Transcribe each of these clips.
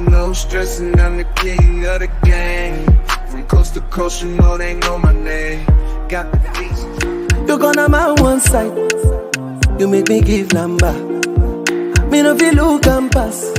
no stressing, I'm the king of the game. From coast to coast, you know they know my name. Got the beats. You gonna my one side, you make me give number. Me no feel look and pass.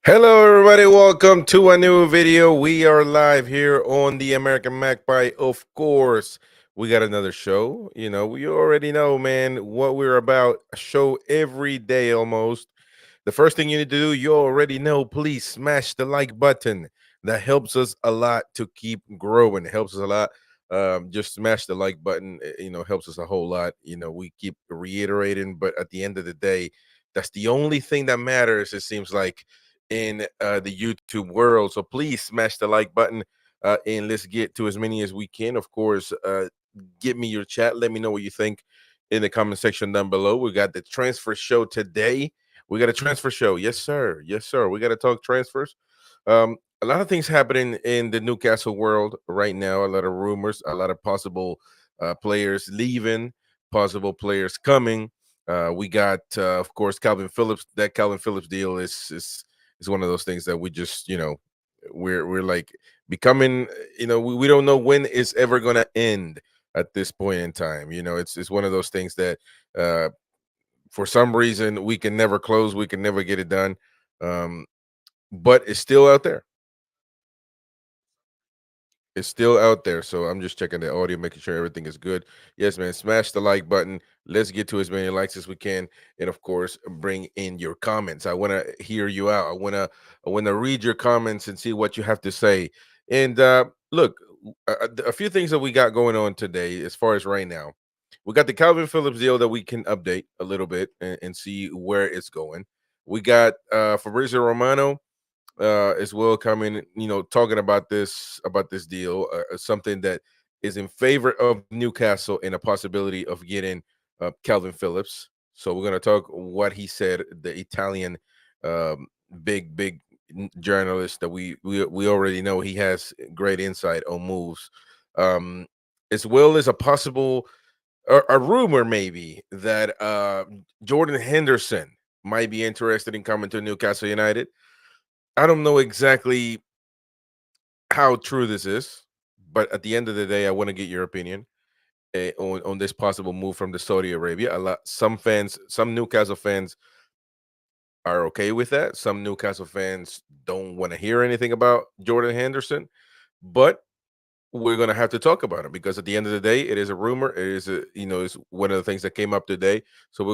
Hello, everybody. Welcome to a new video. We are live here on the American Magpie. Of course, we got another show. You know, we already know, man, what we're about. A show every day almost. The first thing you need to do, you already know, please smash the like button. That helps us a lot to keep growing. It helps us a lot. Just smash the like button. You know, helps us a whole lot. You know, we keep reiterating, but at the end of the day, that's the only thing that matters, it seems like, in the YouTube world. So please smash the like button and let's get to as many as we can. Of course, give me your chat. Let me know what you think in the comment section down below. We got the transfer show today. We got a transfer show. Yes, sir. Yes, sir. We got to talk transfers. A lot of things happening in the Newcastle world right now. A lot of rumors, a lot of possible players leaving, possible players coming. We got, of course, Kavin Phillips. That Kavin Phillips deal is one of those things that we just, you know, we're like becoming, you know, we don't know when it's ever going to end at this point in time. You know, it's one of those things that for some reason we can never close, we can never get it done. But it's still out there. It's still out there. So I'm just checking the audio, making sure everything is good. Yes, man. Smash the like button. Let's get to as many likes as we can. And of course, bring in your comments. I want to hear you out. I want to read your comments and see what you have to say. And look, a few things that we got going on today, as far as right now. We got the Kavin Phillips deal that we can update a little bit and see where it's going. We got Fabrizio Romano as well coming, you know, talking about this deal, something that is in favor of Newcastle and a possibility of getting Kavin Phillips. So we're going to talk what he said, the Italian um, big journalist that we already know. He has great insight on moves, as well as a possible a rumor maybe that Jordan Henderson might be interested in coming to Newcastle United. I don't know exactly how true this is, but at the end of the day, I want to get your opinion on this possible move from the Saudi Arabia. Some Newcastle fans are okay with that. Some Newcastle fans don't want to hear anything about Jordan Henderson, but we're going to have to talk about it because at the end of the day, it is a rumor. It is it's one of the things that came up today. So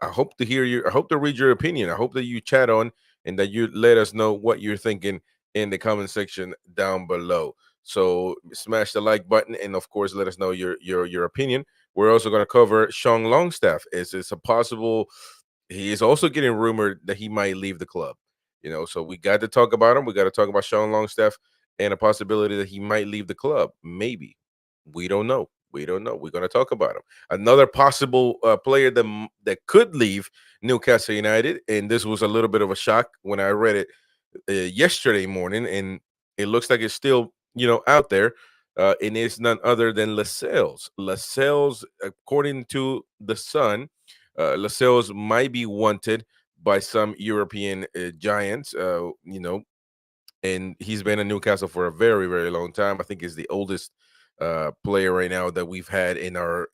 I hope to hear you. I hope to read your opinion. I hope that you chat on and that you let us know what you're thinking in the comment section down below. So smash the like button and of course let us know your opinion. We're also going to cover Sean Longstaff. It's a possible, he is also getting rumored that he might leave the club. You know, so we got to talk about him. We got to talk about Sean Longstaff and a possibility that he might leave the club. Maybe. We don't know. We don't know. We're going to talk about him. Another possible player that could leave Newcastle United, and this was a little bit of a shock when I read it yesterday morning, and it looks like it's still, out there, and it's none other than Lascelles. Lascelles, according to The Sun, Lascelles might be wanted by some European giants, and he's been in Newcastle for a very, very long time. I think he's the oldest player right now that we've had in our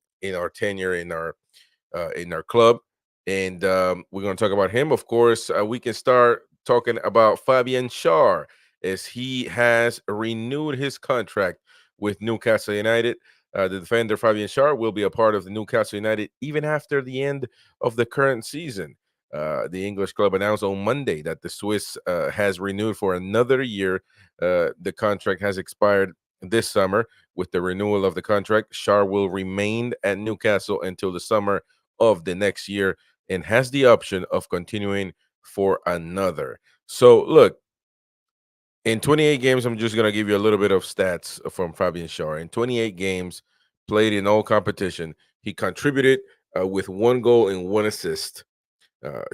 tenure in our club. And we're going to talk about him. Of course, we can start talking about Fabian Schär as he has renewed his contract with Newcastle United. The defender Fabian Schär will be a part of the Newcastle United even after the end of the current season. The English club announced on Monday that the Swiss has renewed for another year. The contract has expired this summer. With the renewal of the contract, Schär will remain at Newcastle until the summer of the next year and has the option of continuing for another. So, look, In 28 games, I'm just gonna give you a little bit of stats from Fabian Schär. In 28 games, played in all competition, he contributed with 1 goal and 1 assist.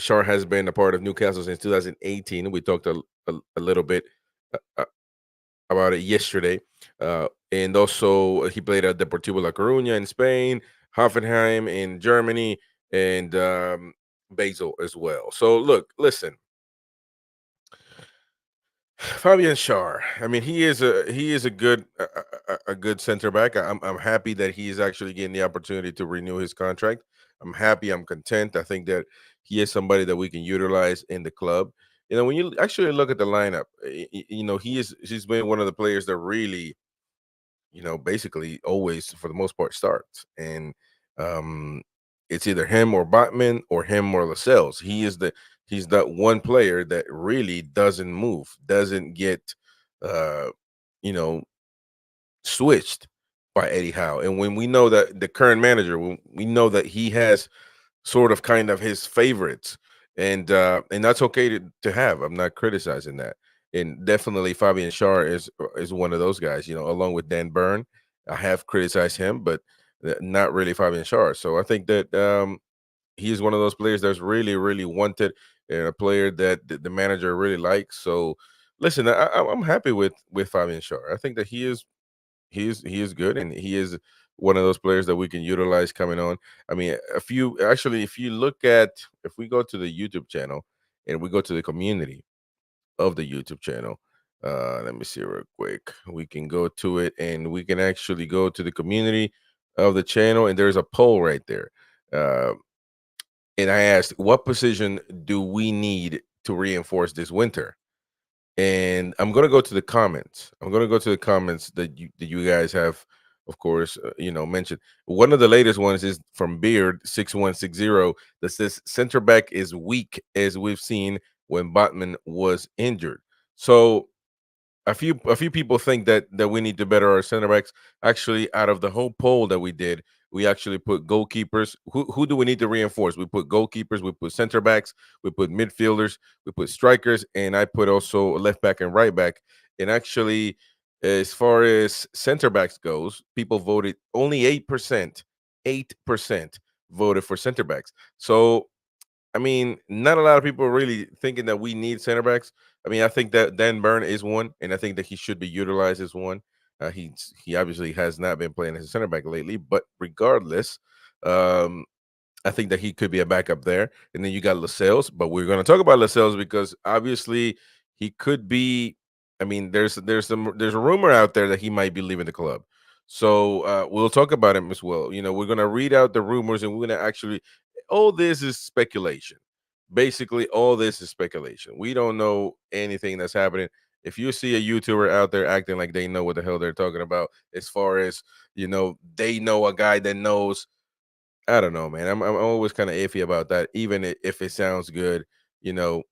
Schär has been a part of Newcastle since 2018. We talked a little bit uh, uh, about it yesterday. And also, he played at Deportivo La Coruña in Spain, Hoffenheim in Germany, and Basel as well. So, look, listen, Fabian Schär. I mean, he is a good a good center back. I'm happy that he is actually getting the opportunity to renew his contract. I'm happy. I'm content. I think that he is somebody that we can utilize in the club. When you actually look at the lineup, he's been one of the players that really, basically always for the most part starts. And um it's either him or Botman or him or Lascelles. He's that one player that really doesn't move, doesn't get uh you know switched by Eddie Howe. And when we know that the current manager, when we know that he has sort of kind of his favorites, and that's okay to have. I'm not criticizing that. And definitely Fabian Schär is one of those guys, along with Dan Byrne. I have criticized him, but not really Fabian Schär. So I think that he's one of those players that's really, really wanted, and a player that the manager really likes. So listen, I'm happy with Fabian Schär. I think that he is good, and he is one of those players that we can utilize coming on. I mean, if you look at, if we go to the YouTube channel and we go to the community of the YouTube channel, let me see real quick. We can go to it, and we can actually go to the community of the channel, and there's a poll right there. Uh, and I asked, what position do we need to reinforce this winter? And I'm gonna go to the comments. I'm gonna go to the comments that you guys have, of course, mentioned. One of the latest ones is from Beard 6160 that says center back is weak as we've seen when Botman was injured. So a few people think that we need to better our center backs. Actually, out of the whole poll that we did, we actually put goalkeepers. Who do we need to reinforce? We put goalkeepers, we put center backs, we put midfielders, we put strikers, and I put also left back and right back. And actually, as far as center backs goes, people voted only 8%. 8% voted for center backs. So I mean, not a lot of people are really thinking that we need center backs. I mean, I think that Dan Burn is one, and I think that he should be utilized as one. He obviously has not been playing as a center back lately, but regardless, um, I think that he could be a backup there. And then you got Lascelles, but we're going to talk about Lascelles because obviously he could be. I mean, there's a rumor out there that he might be leaving the club. So we'll talk about him as well. We're going to read out the rumors, and we're going to actually. All this is speculation. Basically, all this is speculation. We don't know anything that's happening. If you see a YouTuber out there acting like they know what the hell they're talking about, as far as they know a guy that knows. I don't know, man. I'm always kind of iffy about that. Even if it sounds good, you know,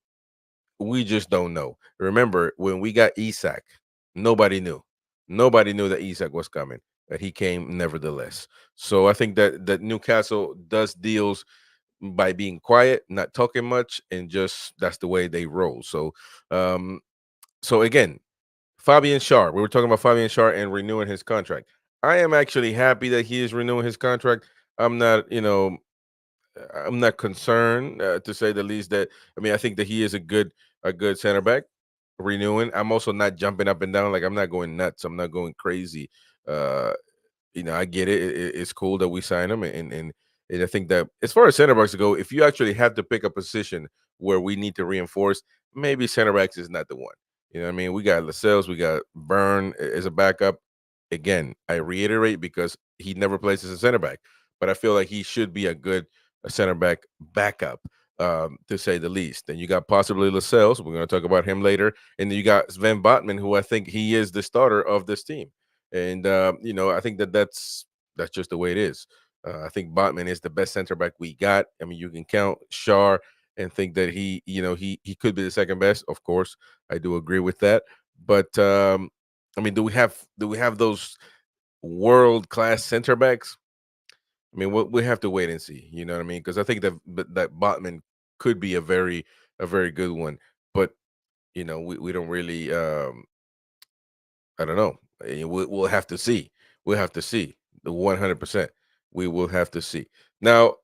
we just don't know. Remember when we got Isak, nobody knew. Nobody knew that Isak was coming. That he came nevertheless. So I think that Newcastle does deals by being quiet, not talking much, and just that's the way they roll. Um, so again, Fabian Schär. We were talking about Fabian Schär and renewing his contract. I am actually happy that he is renewing his contract. I'm not, I'm not concerned, to say the least. That I mean, I think that he is a good center back. Renewing. I'm also not jumping up and down. Like I'm not going nuts. I'm not going crazy. Uh, I get it. It's cool that we sign him, and I think that as far as center backs go, if you actually have to pick a position where we need to reinforce, maybe center backs is not the one. You know what I mean? We got Lascelles, we got Byrne as a backup. Again, I reiterate because he never plays as a center back, but I feel like he should be a center back backup, to say the least. Then you got possibly Lascelles. We're going to talk about him later, and then you got Sven Botman, who I think he is the starter of this team. And I think that's just the way it is. I think Botman is the best center back we got. I mean, you can count Shar and think that he could be the second best. Of course, I do agree with that. But I mean, do we have those world class center backs? I mean, we have to wait and see. You know what I mean? Because I think that Botman could be a very good one. But we don't really I don't know. We'll have to see. We'll have to see. The 100%. We will have to see. Now,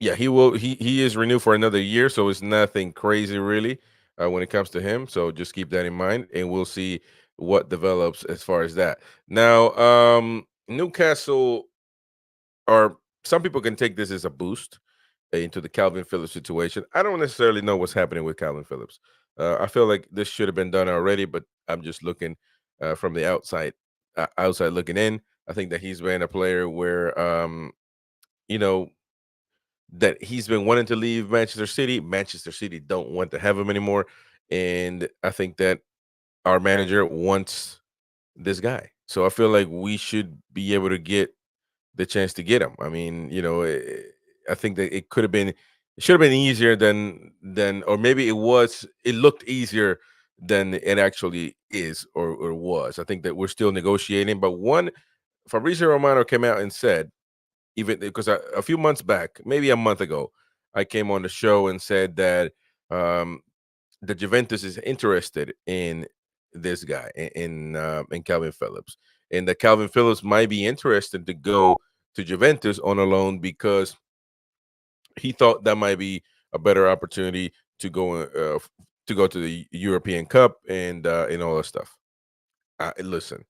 yeah, he is renewed for another year, so it's nothing crazy really when it comes to him. So just keep that in mind, and we'll see what develops as far as that. Now, Newcastle, or some people can take this as a boost into the Calvin Phillips situation. I don't necessarily know what's happening with Calvin Phillips. I feel like this should have been done already, but I'm just looking from the outside looking in. I think that he's been a player where, you know, that he's been wanting to leave Manchester City. Manchester City don't want to have him anymore, and I think that our manager wants this guy. So I feel like we should be able to get the chance to get him. I mean, I think that it could have been, it should have been easier than, or maybe it looked easier than it actually is or was. I think that we're still negotiating. But one, Fabrizio Romano came out and said, even because a few months back, maybe a month ago, I came on the show and said that um, the Juventus is interested in this guy in Calvin Phillips, and that Calvin Phillips might be interested to go to Juventus on a loan because he thought that might be a better opportunity to go to the European Cup and all that stuff. Listen,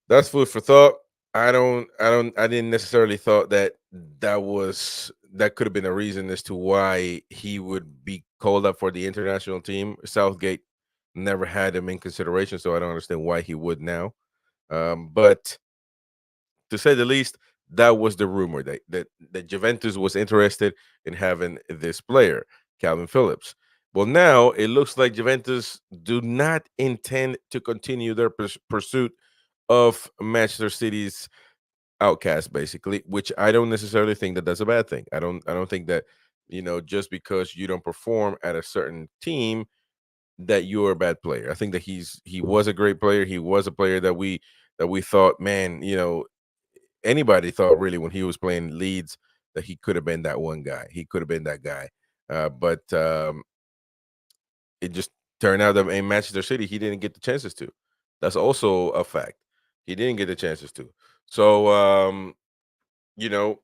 that's food for thought. I didn't necessarily thought that that could have been a reason as to why he would be called up for the international team. Southgate never had him in consideration, so I don't understand why he would now. But to say the least, that was the rumor that Juventus was interested in having this player, Calvin Phillips. Well, now it looks like Juventus do not intend to continue their pursuit of Manchester City's outcast, basically, which I don't necessarily think that that's a bad thing. I don't think that just because you don't perform at a certain team that you're a bad player. I think that he was a great player. He was a player that we thought, man, anybody thought really when he was playing Leeds that he could have been that one guy. He could have been that guy. But it just turned out that in Manchester City he didn't get the chances to. That's also a fact. He didn't get the chances to. So you know,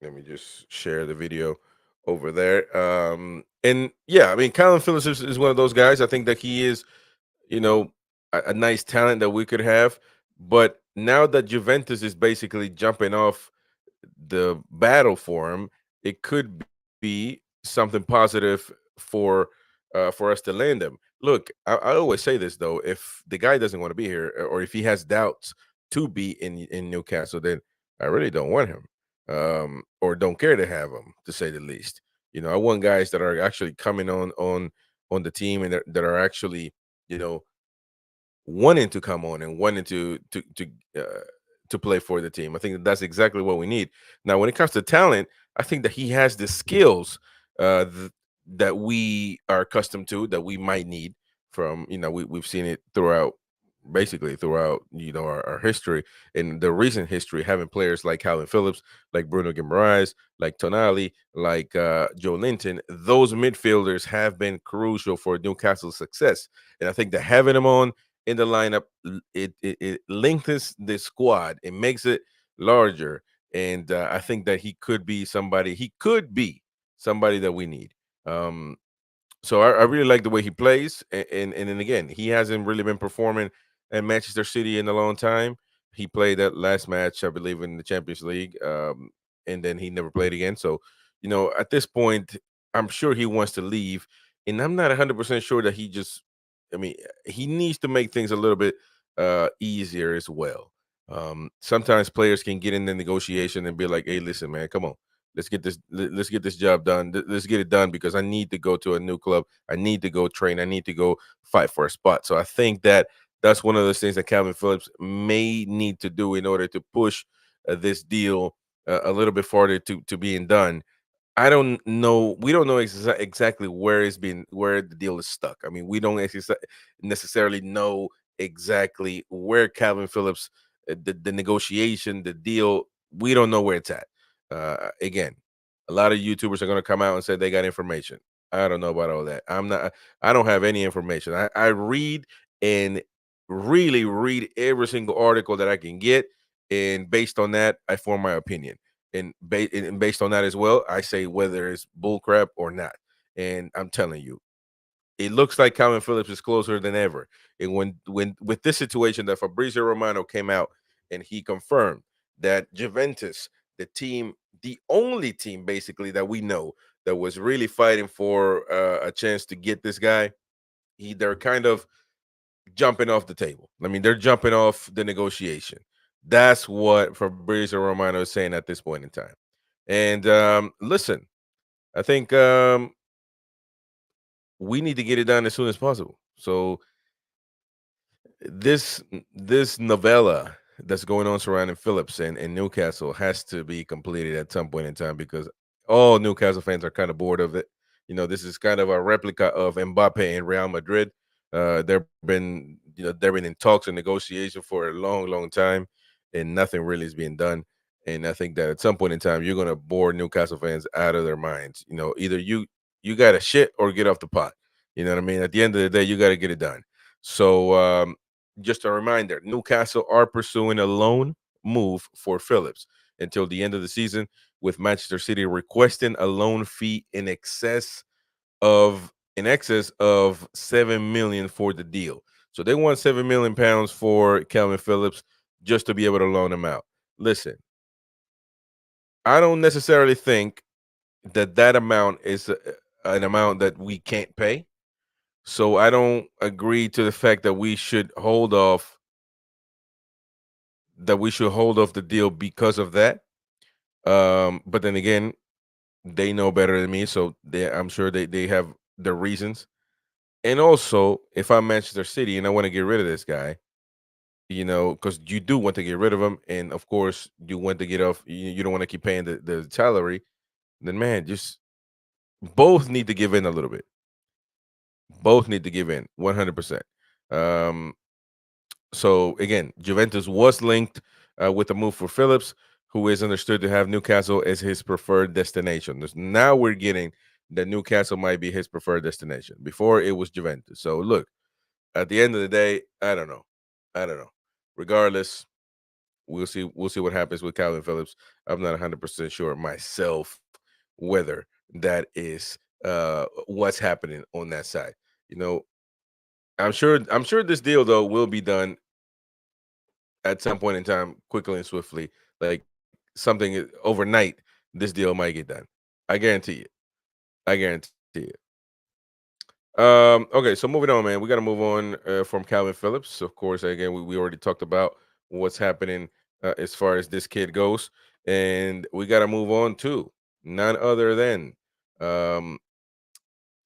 let me just share the video over there. And yeah, I mean, Colin Phillips is one of those guys. I think that he is, you know, a nice talent that we could have. But now that Juventus is basically jumping off the battle for him, it could be something positive for us to land him. Look, I always say this though: if the guy doesn't want to be here, or if he has doubts to be in Newcastle, then I really don't want him, or don't care to have him, to say the least. I want guys that are actually coming on the team and that are actually, you know, wanting to come on and wanting uh, to play for the team. I think that's exactly what we need. Now, when it comes to talent, I think that he has the skills that we are accustomed to, that we might need from, we've seen it throughout, basically throughout, our history, in the recent history, having players like Calvin Phillips, like Bruno Guimaraes, like Tonali, like Joe Linton. Those midfielders have been crucial for Newcastle's success, and I think that having them on in the lineup, it lengthens the squad. It makes it larger, and I think that he could be somebody. He could be somebody that we need. So I really like the way he plays, and then again, he hasn't really been performing at Manchester City in a long time. He played that last match, I believe, in the Champions League, and then he never played again. So, at this point, I'm sure he wants to leave, and I'm not 100% sure that he just. I mean, he needs to make things a little bit easier as well. Sometimes players can get in the negotiation and be like, "Hey, listen, man, come on." Let's get this job done. Let's get it done because I need to go to a new club. I need to go train. I need to go fight for a spot. So I think that that's one of those things that Calvin Phillips may need to do in order to push this deal a little bit farther to being done. I don't know. We don't know exactly where the deal is stuck. I mean, we don't necessarily know exactly where Calvin Phillips, the negotiation, the deal. We don't know where it's at. Again, A lot of YouTubers are going to come out and say they got information. I don't know about all that. I don't have any information. I read and really read every single article that I can get, and based on that, I form my opinion. And based on that as well, I say whether it's bullcrap or not. And I'm telling you, it looks like Kavin Phillips is closer than ever. And when with this situation that Fabrizio Romano came out and he confirmed that Juventus, the team, the only team basically that we know that was really fighting for a chance to get this guy, they're kind of jumping off the table. I mean, they're jumping off the negotiation. That's what Fabrizio Romano is saying at this point in time. And listen, I think we need to get it done as soon as possible. So this novella that's going on surrounding Phillips and Newcastle has to be completed at some point in time because all Newcastle fans are kind of bored of it. You know, this is kind of a replica of Mbappe in Real Madrid. They've been in talks and negotiation for a long, long time, and nothing really is being done. And I think that at some point in time, you're going to bore Newcastle fans out of their minds. You know, either you got to shit or get off the pot. You know what I mean? At the end of the day, you got to get it done. So just a reminder, Newcastle are pursuing a loan move for Phillips until the end of the season, with Manchester City requesting a loan fee in excess of 7 million for the deal. So they want 7 million pounds for Kavin Phillips just to be able to loan him out. Listen, I don't necessarily think that amount is an amount that we can't pay. So I don't agree to the fact that we should hold off the deal because of that. But then again, they know better than me, so I'm sure they have their reasons. And also, if I'm Manchester City and I want to get rid of this guy, because you do want to get rid of him, and of course you want to get off. You don't want to keep paying the salary. Then man, just both need to give in a little bit. Both need to give in 100%. Um, So again, Juventus was linked with a move for Phillips, who is understood to have Newcastle as his preferred destination. Now we're getting that Newcastle might be his preferred destination. Before it was Juventus. So look, at the end of the day, I don't know. I don't know. Regardless, we'll see. We'll see what happens with Calvin Phillips. I'm not 100% sure myself whether that is what's happening on that side. You know, I'm sure this deal though will be done at some point in time, quickly and swiftly, like overnight, this deal might get done. I guarantee it. I guarantee it. Okay, so moving on, man. We got to move on from Calvin Phillips. Of course, again, we already talked about what's happening as far as this kid goes, and we got to move on to none other than um,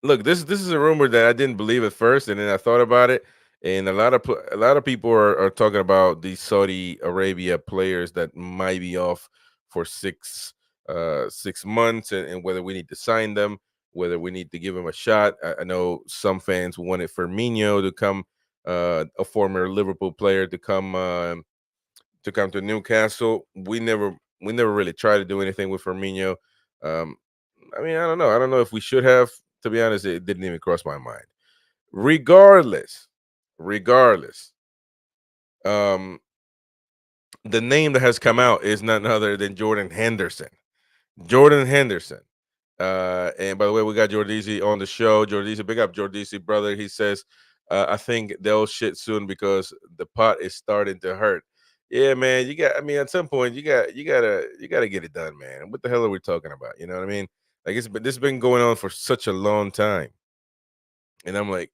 look, this is a rumor that I didn't believe at first, and then I thought about it, and a lot of people are talking about these Saudi Arabia players that might be off for 6 months, and whether we need to sign them, whether we need to give them a shot. I know some fans wanted Firmino to come, a former Liverpool player to come to Newcastle. We never really tried to do anything with Firmino. Um, I mean, I don't know. I don't know if we should have. To be honest, it didn't even cross my mind. Regardless, um, the name that has come out is none other than Jordan Henderson. Jordan Henderson. And by the way, we got Jordisi on the show. Jordisi, big up Jordisi, brother. He says, I think they'll shit soon because the pot is starting to hurt. Yeah, man. I mean, at some point, you gotta get it done, man. What the hell are we talking about? You know what I mean? Like this has been going on for such a long time. And I'm like,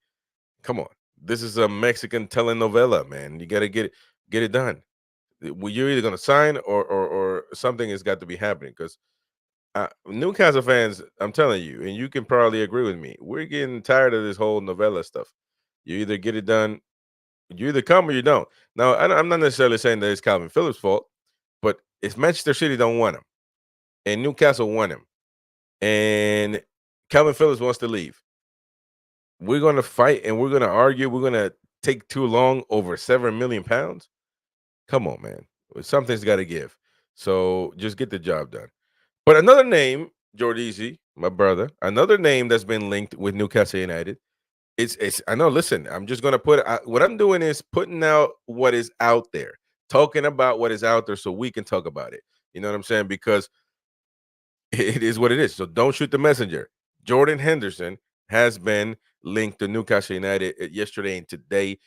come on. This is a Mexican telenovela, man. You gotta get it done. Well, you're either gonna sign or something has got to be happening because Newcastle fans, I'm telling you, and you can probably agree with me, we're getting tired of this whole novella stuff. You either get it done, you either come or you don't. Now, I'm not necessarily saying that it's Calvin Phillips' fault, but if Manchester City don't want him and Newcastle want him and Calvin Phillips wants to leave, we're going to fight and we're going to argue. We're going to take too long over 7 million pounds. Come on, man. Something's got to give. So just get the job done. But another name Jordizi, my brother, another name that's been linked with Newcastle United. It's I know. Listen, I'm just gonna what I'm doing is putting out what is out there, talking about what is out there, so we can talk about it. You know what I'm saying? Because it is what it is. So don't shoot the messenger. Jordan Henderson has been linked to Newcastle United yesterday and today,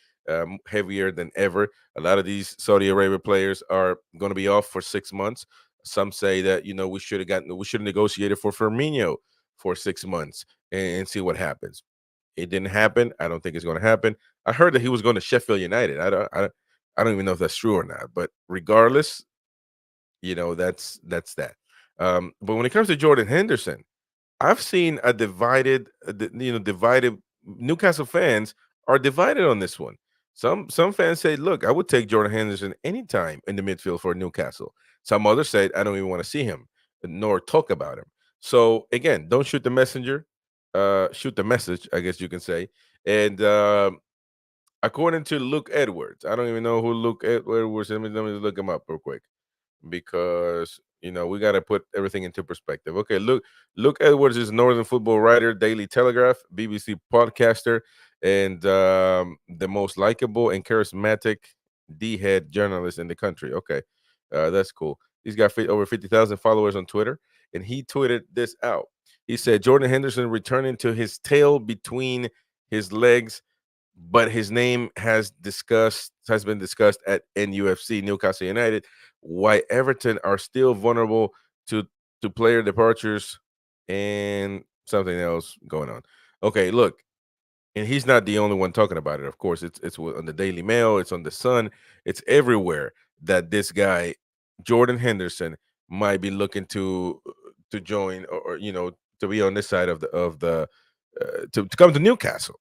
heavier than ever. A lot of these Saudi Arabia players are going to be off for 6 months. Some say that we should have negotiated for Firmino for 6 months and see what happens. It didn't happen. I don't think it's going to happen. I heard that he was going to Sheffield United. I don't even know if that's true or not. But regardless, that's that. But when it comes to Jordan Henderson, I've seen a divided Newcastle fans are divided on this one. Some fans say, "Look, I would take Jordan Henderson anytime in the midfield for Newcastle." Some others said, "I don't even want to see him nor talk about him." So again, don't shoot the messenger, shoot the message, I guess you can say. And according to Luke Edwards, I don't even know who Luke Edwards is. Let me look him up real quick because we got to put everything into perspective. Okay, Luke Edwards is Northern football writer, Daily Telegraph, BBC podcaster, and the most likable and charismatic D-head journalist in the country. Okay, that's cool. He's got over 50,000 followers on Twitter, and he tweeted this out. He said Jordan Henderson returning to his tail between his legs, but his name has been discussed at NUFC, Newcastle United. Why Everton are still vulnerable to player departures and something else going on. Okay, look, and he's not the only one talking about it. Of course, it's on the Daily Mail, it's on the Sun, it's everywhere that this guy Jordan Henderson might be looking to join or to be on this side of the to come to Newcastle.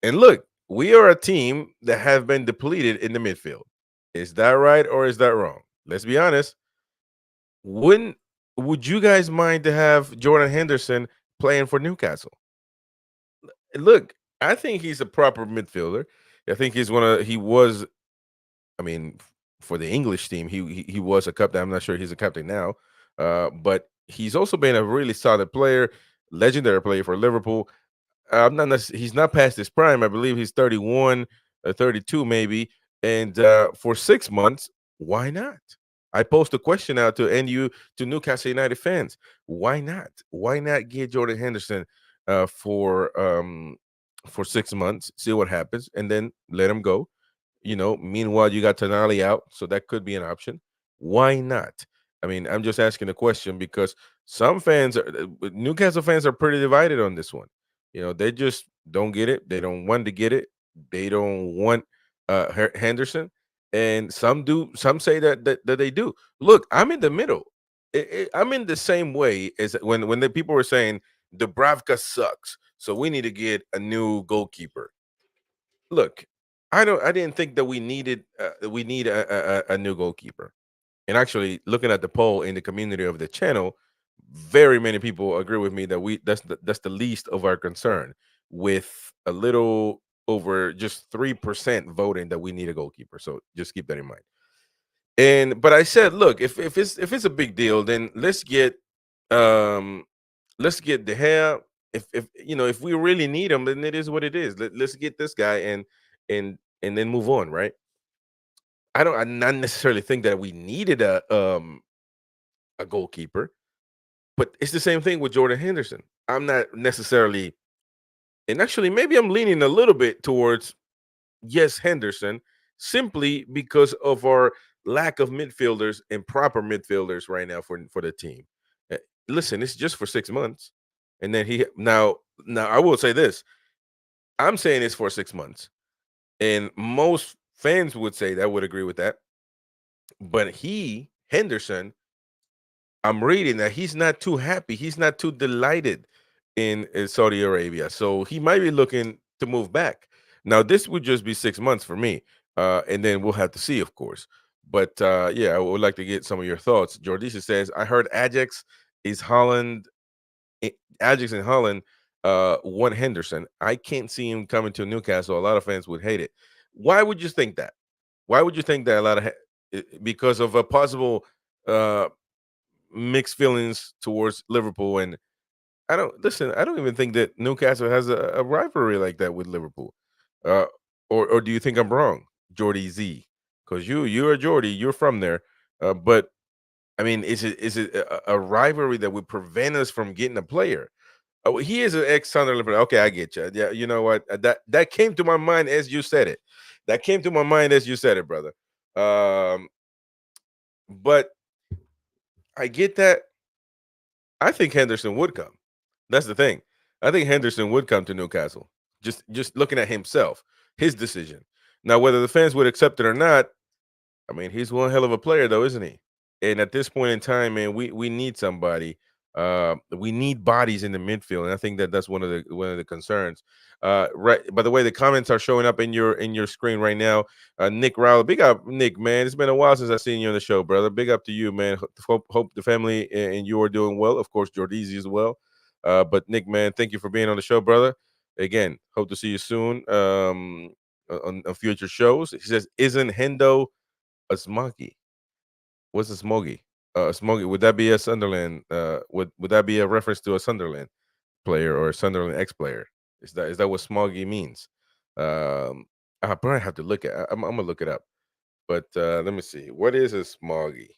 And look, we are a team that have been depleted in the midfield. Is that right or is that wrong? Let's be honest. Wouldn't would you guys mind to have Jordan Henderson playing for Newcastle? Look, I think he's a proper midfielder. I think he was, I mean, for the English team, he was a captain. I'm not sure he's a captain now. But he's also been a really solid player, legendary player for Liverpool. I'm not he's not past his prime. I believe he's 31 or 32 maybe. And for 6 months, why not? I post a question out to Newcastle United fans. Why not? Why not get Jordan Henderson uh, for um for 6 months, see what happens, and then let him go. Meanwhile, you got Tonali out, so that could be an option. Why not? I mean, I'm just asking the question because Newcastle fans are pretty divided on this one. They just don't get it. They don't want to get it. They don't want Henderson, and some do. Some say that they do. Look, I'm in the middle. I'm in the same way as when the people were saying Dubravka sucks, so we need to get a new goalkeeper. Look, I didn't think that we need a new goalkeeper. And actually, looking at the poll in the community of the channel, very many people agree with me that that's the least of our concern, with a little over just 3% voting that we need a goalkeeper. So just keep that in mind. But I said, look, if it's a big deal, then let's get the hair. If we really need him, then it is what it is. Let's get this guy and then move on, right? I not necessarily think that we needed a goalkeeper, but it's the same thing with Jordan Henderson. I'm not necessarily, and actually maybe I'm leaning a little bit towards yes, Henderson, simply because of our lack of midfielders and proper midfielders right now for the team. Uh, Listen, it's just for 6 months, and then now I will say this: I'm saying it's for 6 months, and most fans would say that would agree with that. But Henderson, I'm reading that he's not too happy. He's not too delighted in Saudi Arabia. So he might be looking to move back. Now, this would just be 6 months for me. And then we'll have to see, of course. But yeah, I would like to get some of your thoughts. Jordisha says, I heard is Holland, Ajax and Holland want Henderson. I can't see him coming to Newcastle. A lot of fans would hate it. Why would you think that? Why would you think that because of a possible uh mixed feelings towards Liverpool I don't listen. I don't even think that Newcastle has a rivalry like that with Liverpool. Uh, or do you think I'm wrong, Jordy Z? Because you're a Jordy, you're from there. But I mean, is it a rivalry that would prevent us from getting a player? Oh, he is an ex Sunderland player. Okay, I get you. Yeah, you know what? That came to my mind as you said it. That came to my mind as you said it, brother. Um, but I get that. I think Henderson would come. That's the thing. I think Henderson would come to Newcastle. Just looking at himself, his decision. Now, whether the fans would accept it or not, I mean, he's one hell of a player, though, isn't he? And at this point in time, man, we need somebody. We need bodies in the midfield, and I think that that's one of the concerns. Right. By the way, the comments are showing up in your screen right now. Nick Rowley, big up, Nick, man. It's been a while since I've seen you on the show, brother. Big up to you, man. Hope the family and you are doing well. Of course, Jordizi as well. But Nick, man, thank you for being on the show, brother. Again, hope to see you soon on future shows. He says, "Isn't Hendo a smoggy? What's a smoggy? Smoggy. Would that be a Sunderland? Would that be a reference to a Sunderland player or a Sunderland ex-player? Is that what smoggy means? I probably have to look at. I'm gonna look it up. But let me see. What is a smoggy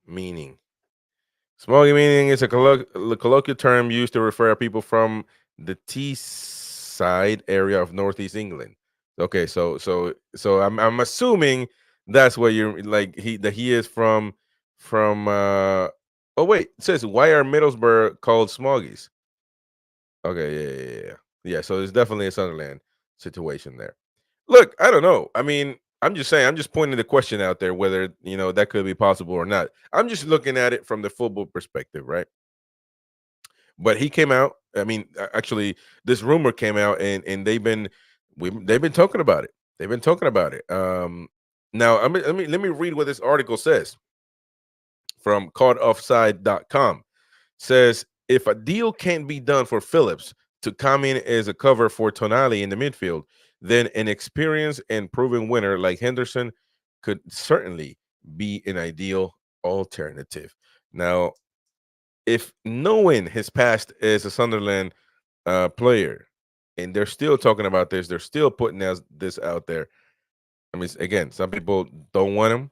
meaning? Smoggy meaning is a colloquial term used to refer to people from the Teesside area of northeast England. Okay, so I'm assuming that's where you're like he is from oh wait, it says why are Middlesbrough called Smoggies? Okay, yeah. Yeah, so there's definitely a Sunderland situation there. Look, I don't know. I mean, I'm just saying, I'm just pointing the question out there whether, that could be possible or not. I'm just looking at it from the football perspective, right? But he came out. I mean, actually, this rumor came out, and they've been talking about it. They've been talking about it. Now, let me read what this article says from caughtoffside.com. Says if a deal can't be done for Phillips to come in as a cover for Tonali in the midfield, then an experienced and proven winner like Henderson could certainly be an ideal alternative. Now, if knowing his past as a Sunderland player, and they're still talking about this, they're still putting this out there. I mean, again, some people don't want him,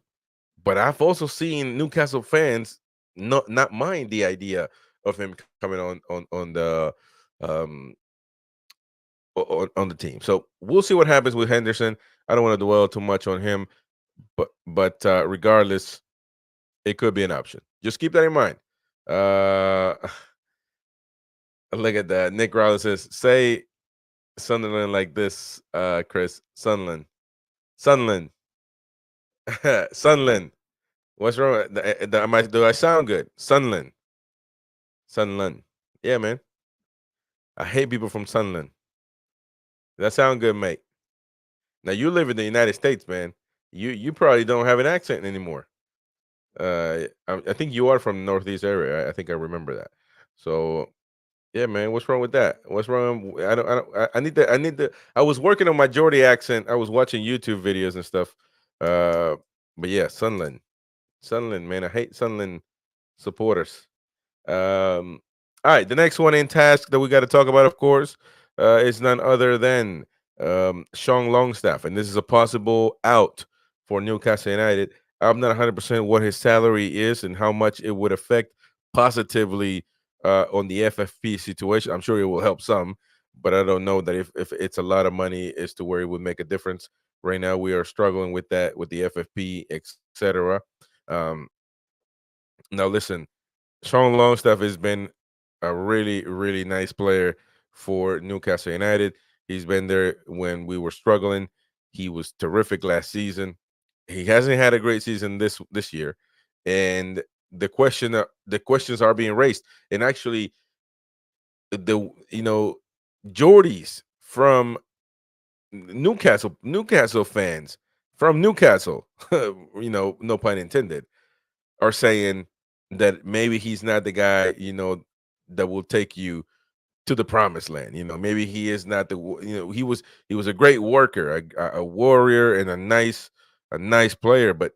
but I've also seen Newcastle fans not mind the idea of him coming on the um on the team. So we'll see what happens with Henderson. I don't want to dwell too much on him, but regardless, it could be an option. Just keep that in mind. Uh Look at that. Nick Rowley says, say Sunderland like this, Chris. Sunderland. Sunderland. Sunderland. What's wrong? Do I sound good? Sunderland. Sunderland. Yeah, man. I hate people from Sunderland. That sound good, mate. Now you live in the United States, man. You probably don't have an accent anymore. I think you are from the Northeast area. I think I remember that. So yeah, man. What's wrong with that? What's wrong? I need to. I need to. I was working on my Geordie accent. I was watching YouTube videos and stuff. But yeah, Sunderland. Sunderland, man. I hate Sunderland supporters. All right, the next one in task that we got to talk about, of course, is none other than Sean Longstaff, and this is a possible out for Newcastle United. I'm not 100% what his salary is and how much it would affect positively on the FFP situation. I'm sure it will help some, but I don't know that if it's a lot of money as to where it would make a difference. Right now, we are struggling with that with the FFP, etc. Um, Now, listen, Sean Longstaff has been a really, really nice player for Newcastle United. He's been there when we were struggling. He was terrific last season. He hasn't had a great season this year, and the questions are being raised. And actually, the Geordies from Newcastle fans from Newcastle, no pun intended, are saying that maybe he's not the guy, that will take you to the promised land. Maybe he is not he was a great worker, a warrior, and a nice player, but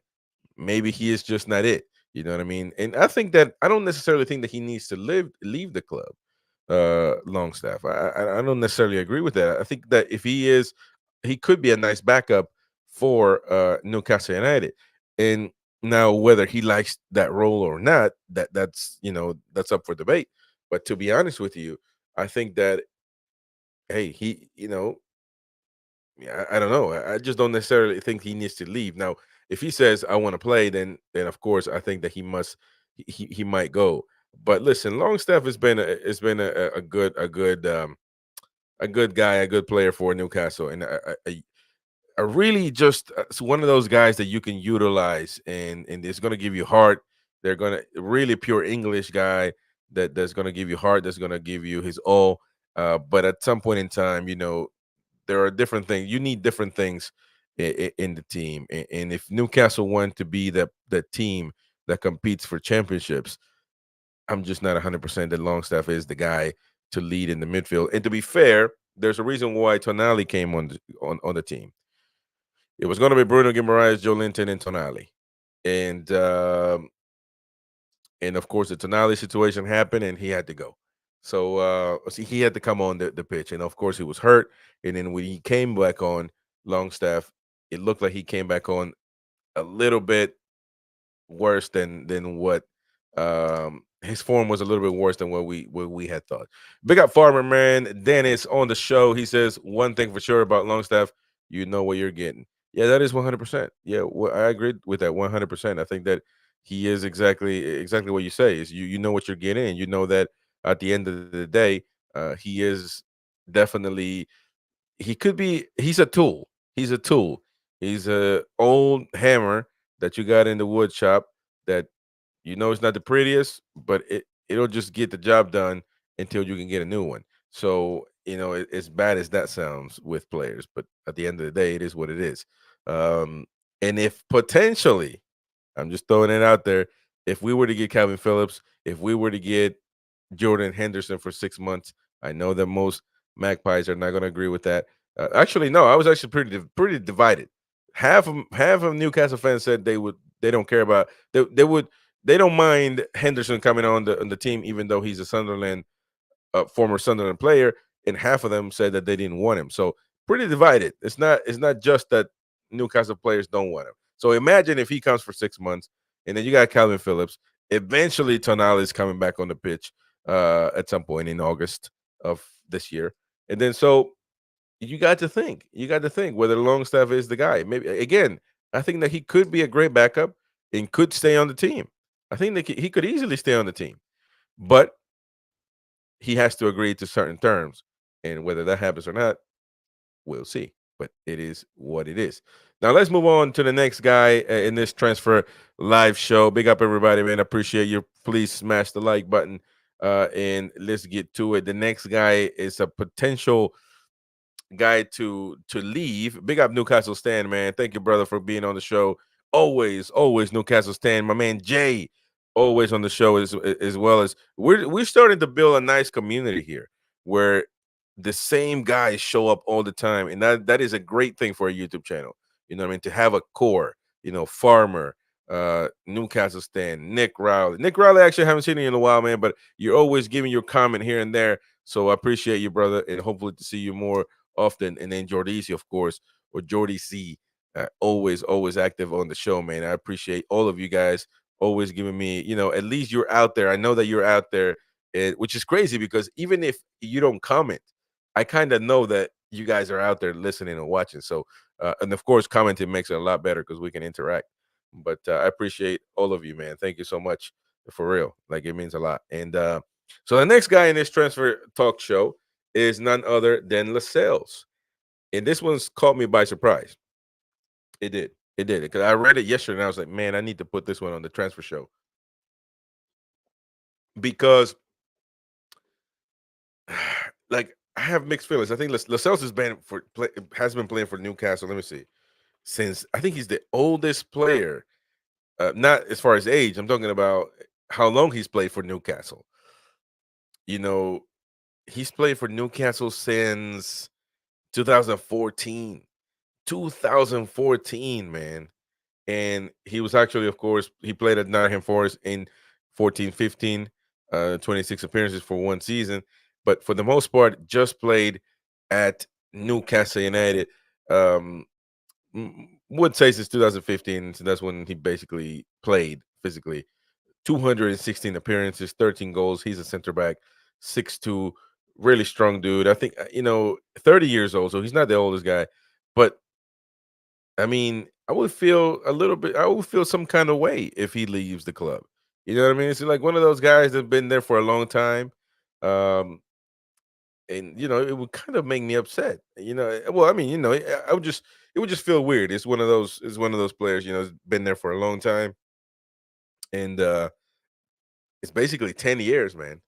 maybe he is just not it. You know what I mean? And I think that I don't necessarily think that he needs to leave the club, Longstaff. I don't necessarily agree with that. I think that if he is, he could be a nice backup for Newcastle United. And now whether he likes that role or not, that's that's up for debate. But to be honest with you, I think that hey, he yeah, I don't know. I just don't necessarily think he needs to leave. Now, if he says I want to play, then of course I think that he might go. But listen, Longstaff has been a good guy, a good player for Newcastle, and a really just it's one of those guys that you can utilize, and it's going to give you heart. They're going to really pure English guy that's going to give you heart. That's going to give you his all. But at some point in time, there are different things. You need different things in the team. And if Newcastle want to be the team that competes for championships, I'm just not 100% that Longstaff is the guy to lead in the midfield. And to be fair, there's a reason why Tonali came on the team. It was going to be Bruno Guimaraes, Joe Linton, and Tonali. And and of course the Tonali situation happened and he had to go. So see, he had to come on the pitch, and of course he was hurt. And then when he came back on, Longstaff, it looked like he came back on a little bit worse than what his form was a little bit worse than what we had thought. Big up Farmer Man Dennis on the show. He says one thing for sure about Longstaff, you know what you're getting. Yeah, that is 100%. Yeah, I agree with that 100%. I think that he is exactly what you say. Is you know what you're getting, and you know that at the end of the day, he is definitely he's a tool. He's a tool. He's a old hammer that you got in the wood shop that it's not the prettiest, but it'll just get the job done until you can get a new one. So, as bad as that sounds with players, but at the end of the day, it is what it is. Um, and if potentially, I'm just throwing it out there, if we were to get Kavin Phillips, if we were to get Jordan Henderson for 6 months. I know that most Magpies are not going to agree with that. Actually, no, I was actually pretty divided. Half of Newcastle fans said they don't care about they don't mind Henderson coming on the team, even though he's a Sunderland former Sunderland player, and half of them said that they didn't want him. So pretty divided. It's not just that Newcastle players don't want him. So imagine if he comes for 6 months, and then you got Calvin Phillips. Eventually, Tonali is coming back on the pitch at some point in August of this year, and then so you got to think. You got to think whether Longstaff is the guy. Maybe again, I think that he could be a great backup and could stay on the team. I think that he could easily stay on the team, but he has to agree to certain terms. And whether that happens or not, we'll see. But it is what it is. Now let's move on to the next guy in this transfer live show. Big up everybody, man. I appreciate you. Please smash the like button. And let's get to it. The next guy is a potential guy to leave. Big up Newcastle Stan, man. Thank you, brother, for being on the show. Always Newcastle Stan. My man Jay, always on the show as well as we're starting to build a nice community here where the same guys show up all the time, and that is a great thing for a YouTube channel. You know what I mean? To have a core, Farmer, Newcastle Stan, Nick Rowley. Nick Rowley, actually, I haven't seen you in a while, man, but you're always giving your comment here and there. So I appreciate you, brother, and hopefully to see you more often. And then Jordisi, of course, or Jordy C, always active on the show, man. I appreciate all of you guys always giving me, at least you're out there. I know that you're out there, which is crazy because even if you don't comment, I kind of know that you guys are out there listening and watching. So, and of course, commenting makes it a lot better because we can interact. But I appreciate all of you, man. Thank you so much for real. Like it means a lot. And so the next guy in this transfer talk show is none other than Lascelles. And this one's caught me by surprise. It did. It did. Because I read it yesterday and I was like, man, I need to put this one on the transfer show. Because like I have mixed feelings. I think Lascelles has been playing for Newcastle. Let me see. Since I think he's the oldest player, not as far as age. I'm talking about how long he's played for Newcastle. You know, he's played for Newcastle since 2014. 2014, man. and he was actually, of course, he played at Nottingham Forest in 14, 15, 26 appearances for one season, but for the most part, just played at Newcastle United. Um, would say since 2015, so that's when he basically played physically. 216 appearances, 13 goals. He's a center back, 6'2", really strong dude. I think 30 years old, so he's not the oldest guy, but I mean, I would feel a little bit. I would feel some kind of way if he leaves the club. You know what I mean? It's like one of those guys that's been there for a long time, um, and it would kind of make me upset. Well, I mean, I would just it would just feel weird. It's one of those. It's one of those players. Has been there for a long time, and it's basically 10 years, man.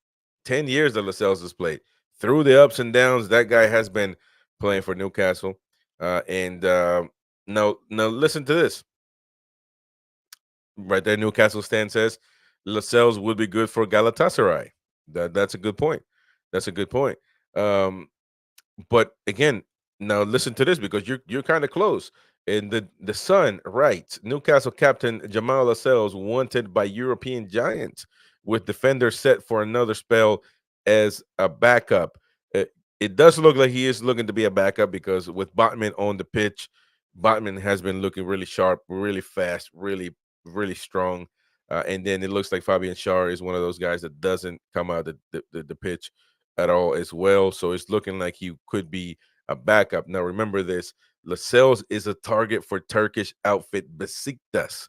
10 years that Lascelles has played through the ups and downs. That guy has been playing for Newcastle, and now listen to this. Right there, Newcastle stand says Lascelles would be good for Galatasaray. That's a good point. That's a good point. Um, but again, now listen to this because you're kind of close. And the Sun writes Newcastle captain Jamal Lascelles wanted by European giants, with defender set for another spell as a backup. It does look like he is looking to be a backup because with Botman on the pitch, Botman has been looking really sharp, really fast, really strong. And then it looks like Fabian Schär is one of those guys that doesn't come out the pitch at all as well. So it's looking like he could be a backup. Now remember this: Lascelles is a target for Turkish outfit Besiktas.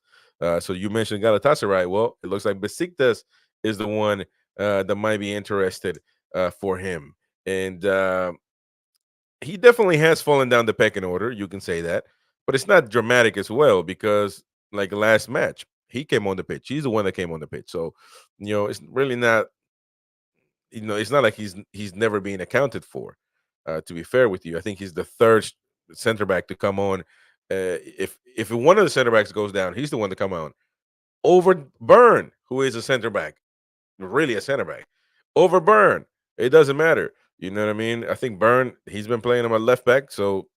So you mentioned Galatasaray. Well, it looks like Besiktas is the one that might be interested for him, and he definitely has fallen down the pecking order. You can say that, but it's not dramatic as well because, like last match, he came on the pitch. He's the one that came on the pitch. So, it's really not it's not like he's never been accounted for. To be fair with you, I think he's the third center back to come on. If one of the center backs goes down, he's the one to come on over Burn, who is a center back, really a center back. Over Burn, it doesn't matter. You know what I mean? I think Burn, he's been playing him at left back, so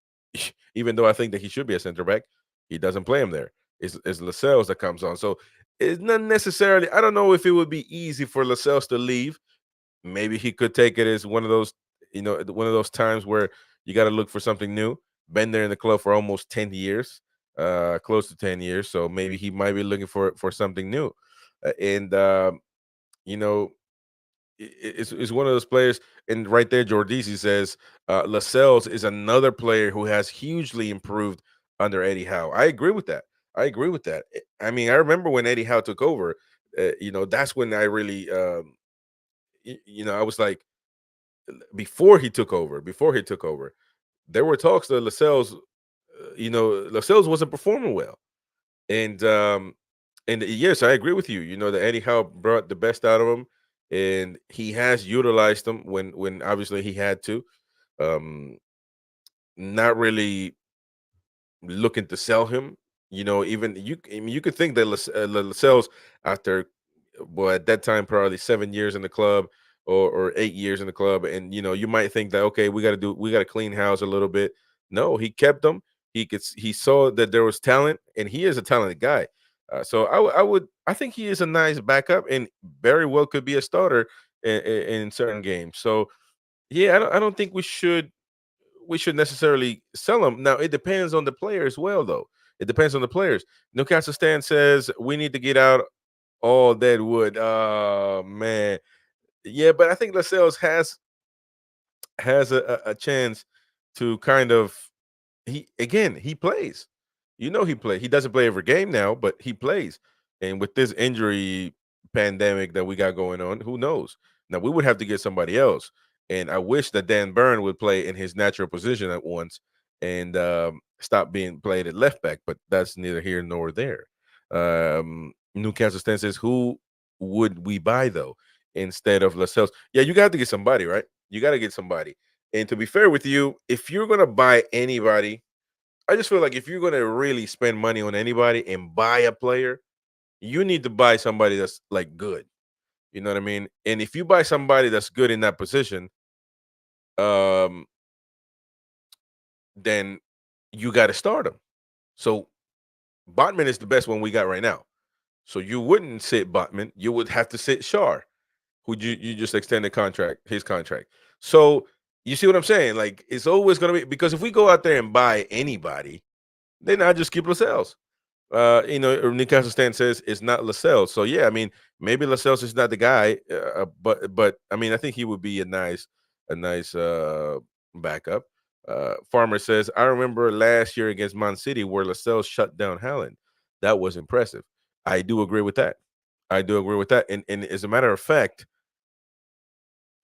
even though I think that he should be a center back, he doesn't play him there. It's Lascelles that comes on. So it's not necessarily. I don't know if it would be easy for Lascelles to leave. Maybe he could take it as one of those, one of those times where you got to look for something new. Been there in the club for almost 10 years, close to 10 years. So maybe he might be looking for something new. And, you know, it's one of those players. And right there, Jordisi says Lascelles is another player who has hugely improved under Eddie Howe. I agree with that. I agree with that. I mean, I remember when Eddie Howe took over, that's when I really, I was like, before he took over, there were talks that Lascelles wasn't performing well, and yes, I agree with you. That Eddie Howe brought the best out of him, and he has utilized them when obviously he had to. Um, Not really looking to sell him. Even I mean, you could think that Lascelles, after, well, at that time, probably 7 years in the club, or 8 years in the club, and you might think that, okay, we got to clean house a little bit. No, he kept them. He saw that there was talent, and he is a talented guy. So I think he is a nice backup, and very well could be a starter in certain games. So yeah, I don't think we should necessarily sell him. Now, it depends on the player as well, though. It depends on the players. Newcastle Stan says we need to get out all that wood. Oh man, yeah, but I think Lascelles has a chance to kind of, he plays. He plays. He doesn't play every game now, but he plays. And with this injury pandemic that we got going on, who knows? Now we would have to get somebody else. And I wish that Dan Burn would play in his natural position at once, and stop being played at left back. But that's neither here nor there. Newcastle Stan says, who would we buy though instead of Lascelles? Yeah, you got to get somebody, right? You got to get somebody. And to be fair with you, if you're gonna buy anybody, I just feel like if you're gonna really spend money on anybody and buy a player, you need to buy somebody that's like good. You know what I mean? And if you buy somebody that's good in that position, um, then you got to start them. So Botman is the best one we got right now. So you wouldn't sit Botman. You would have to sit Shar, who you just extended his contract. So you see what I'm saying? Like it's always going to be because if we go out there and buy anybody, then I just keep Lascelles. Newcastle stand says it's not Lascelles. So yeah, I mean maybe Lascelles is not the guy, but I mean I think he would be a nice backup. Farmer says I remember last year against Man City where Lascelles shut down Haaland. That was impressive. I do agree with that. I do agree with that. And as a matter of fact,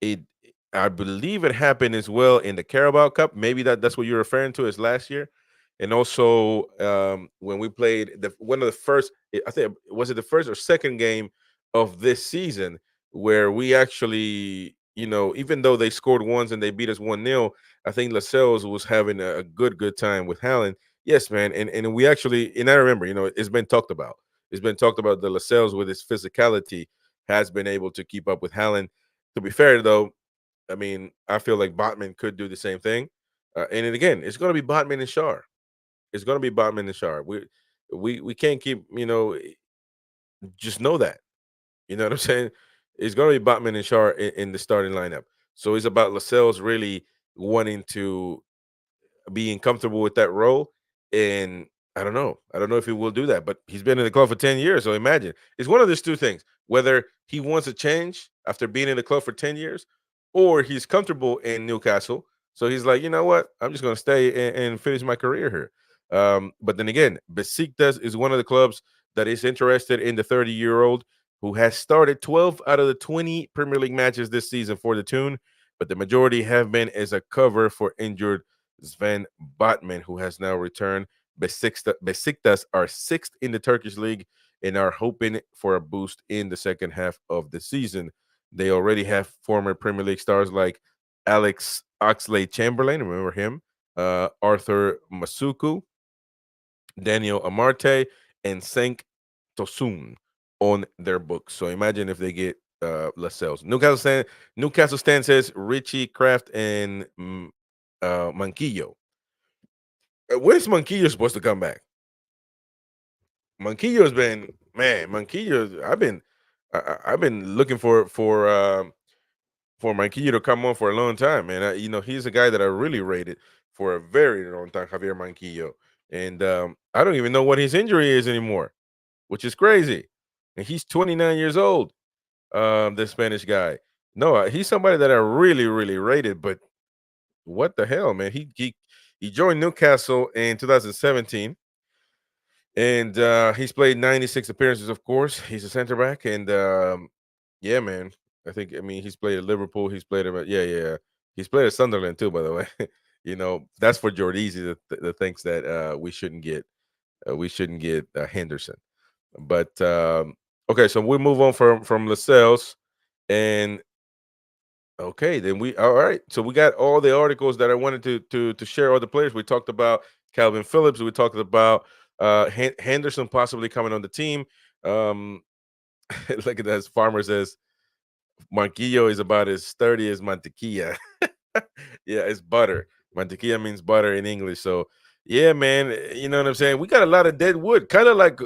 it I believe it happened as well in the Carabao Cup. Maybe that's what you're referring to as last year. And also when we played one of the first, I think was it the first or second game of this season where we actually, even though they scored once and they beat us 1-0, I think Lascelles was having a good time with Haaland. Yes, man. And we actually, and I remember, it's been talked about. It's been talked about the Lascelles with his physicality has been able to keep up with Haaland. To be fair, though, I mean, I feel like Botman could do the same thing. And then again, it's going to be Botman and Shar. It's going to be Botman and Shar. We can't keep, just know that. You know what I'm saying? It's going to be Botman and Shar in the starting lineup. So it's about Lascelles really wanting to being comfortable with that role. And I don't know. I don't know if he will do that, but he's been in the club for 10 years. So imagine it's one of these two things whether he wants a change after being in the club for 10 years or he's comfortable in Newcastle. So he's like, you know what? I'm just going to stay and finish my career here. But then again, Besiktas is one of the clubs that is interested in the 30-year-old who has started 12 out of the 20 Premier League matches this season for the Toon, but the majority have been as a cover for injured Sven Botman, who has now returned. Besiktas are sixth in the Turkish league and are hoping for a boost in the second half of the season. They already have former Premier League stars like Alex Oxlade-Chamberlain, remember him, Arthur Masuku, Daniel Amarte, and Senk Tosun on their books. So imagine if they get Lascelles. Newcastle stand says Richie Kraft and Manquillo. When's Manquillo supposed to come back? Manquillo's been man. Manquillo. I've been looking for Manquillo to come on for a long time, man. He's a guy that I really rated for a very long time, Javier Manquillo, and I don't even know what his injury is anymore, which is crazy. And he's 29 years old. The Spanish guy. No, he's somebody that I really, really rated, but what the hell, man? He joined Newcastle in 2017, and he's played 96 appearances. Of course, he's a center back, and yeah, man. I mean, he's played at Liverpool. He's played at yeah. He's played at Sunderland too, by the way. That's for Jordizzi that thinks that we shouldn't get Henderson. But okay, so we move on from Lascelles, and okay, then we all right. So we got all the articles that I wanted to share. All the players we talked about, Kavin Phillips. We talked about Henderson possibly coming on the team. Um, look at that. Farmer says Marquillo is about as sturdy as mantequilla. Yeah, it's butter. Mantequilla means butter in English. So yeah, man, you know what I'm saying. We got a lot of dead wood. Kind of like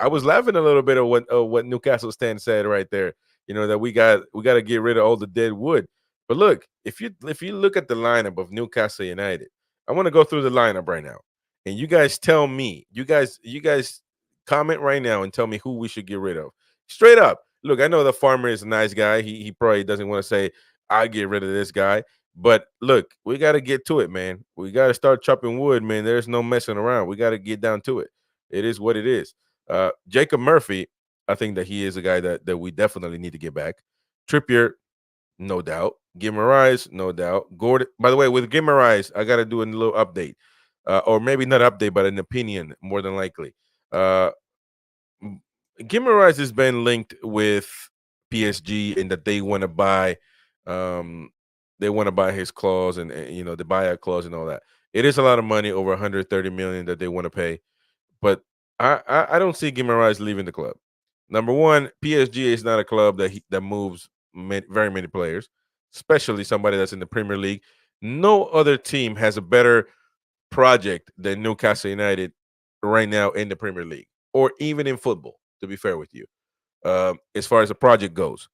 I was laughing a little bit at what Newcastle stand said right there. That we got to get rid of all the dead wood. But look, if you look at the lineup of Newcastle United, I want to go through the lineup right now, and you guys tell me, you guys comment right now and tell me who we should get rid of. Straight up. Look, I know the farmer is a nice guy. He probably doesn't want to say I get rid of this guy. But look, we got to get to it, man. We got to start chopping wood, man. There's no messing around. We got to get down to it. It is what it is. Jacob Murphy, I think that he is a guy that we definitely need to get back. Trippier, no doubt. Guimaraes, no doubt. Gordon, by the way, with Guimaraes, I got to do a little update, or maybe not update, but an opinion more than likely. Uh, Guimaraes has been linked with PSG in that um, they want to buy his clause and the buyout clause and all that. It is a lot of money, over 130 million that they want to pay, but I don't see Guimaraes leaving the club. Number one, PSG is not a club that moves very many players, especially somebody that's in the Premier League. No other team has a better project than Newcastle United right now in the Premier League or even in football, to be fair with you, as far as the project goes.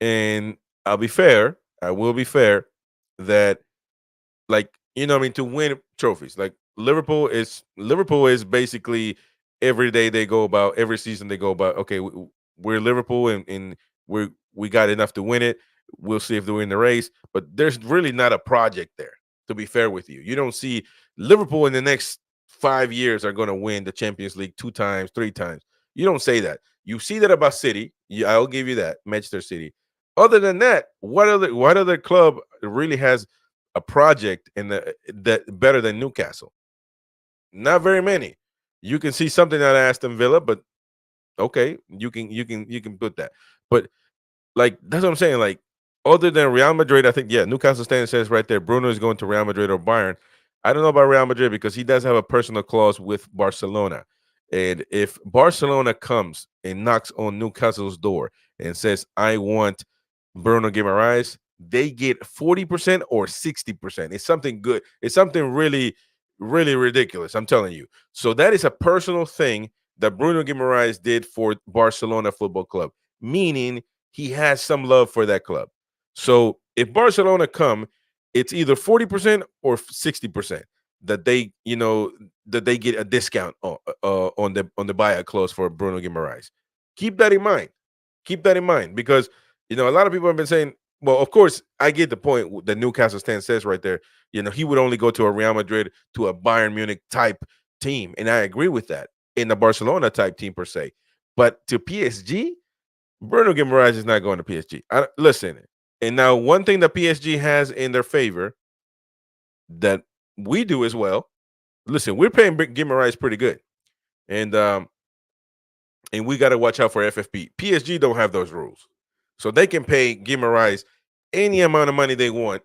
And I'll be fair, I will be fair that, like, I mean, to win trophies, like Liverpool is basically every day they go about, every season they go about, okay, we're Liverpool, and we got enough to win it. We'll see if they win the race, but there's really not a project there, to be fair with you. You don't see Liverpool in the next 5 years are going to win the Champions League 2 times, 3 times. You don't say that. You see that about City. Yeah, I'll give you that. Manchester City. Other than that, what other club really has a project in that better than Newcastle? Not very many. You can see something out of Aston Villa, but okay, you can put that. But like, that's what I'm saying. Like, other than Real Madrid, I think, yeah, Newcastle standing says right there, Bruno is going to Real Madrid or Bayern. I don't know about Real Madrid because he does have a personal clause with Barcelona. And if Barcelona comes and knocks on Newcastle's door and says, I want Bruno Guimaraes, they get 40% or 60%. It's something good. It's something really, really ridiculous. I'm telling you. So that is a personal thing that Bruno Guimaraes did for Barcelona Football Club, meaning he has some love for that club. So if Barcelona come, it's either 40% or 60% that they get a discount on the buyout clause for Bruno Guimaraes. Keep that in mind. Keep that in mind because a lot of people have been saying, well, of course, I get the point that Newcastle stand says right there. He would only go to a Real Madrid, to a Bayern Munich type team, and I agree with that, in the Barcelona type team per se. But to PSG, Bruno Guimaraes is not going to PSG. Listen, and now one thing that PSG has in their favor that we do as well. Listen, we're paying Guimaraes pretty good, and we got to watch out for FFP. PSG don't have those rules, so they can pay Guimaraes any amount of money they want,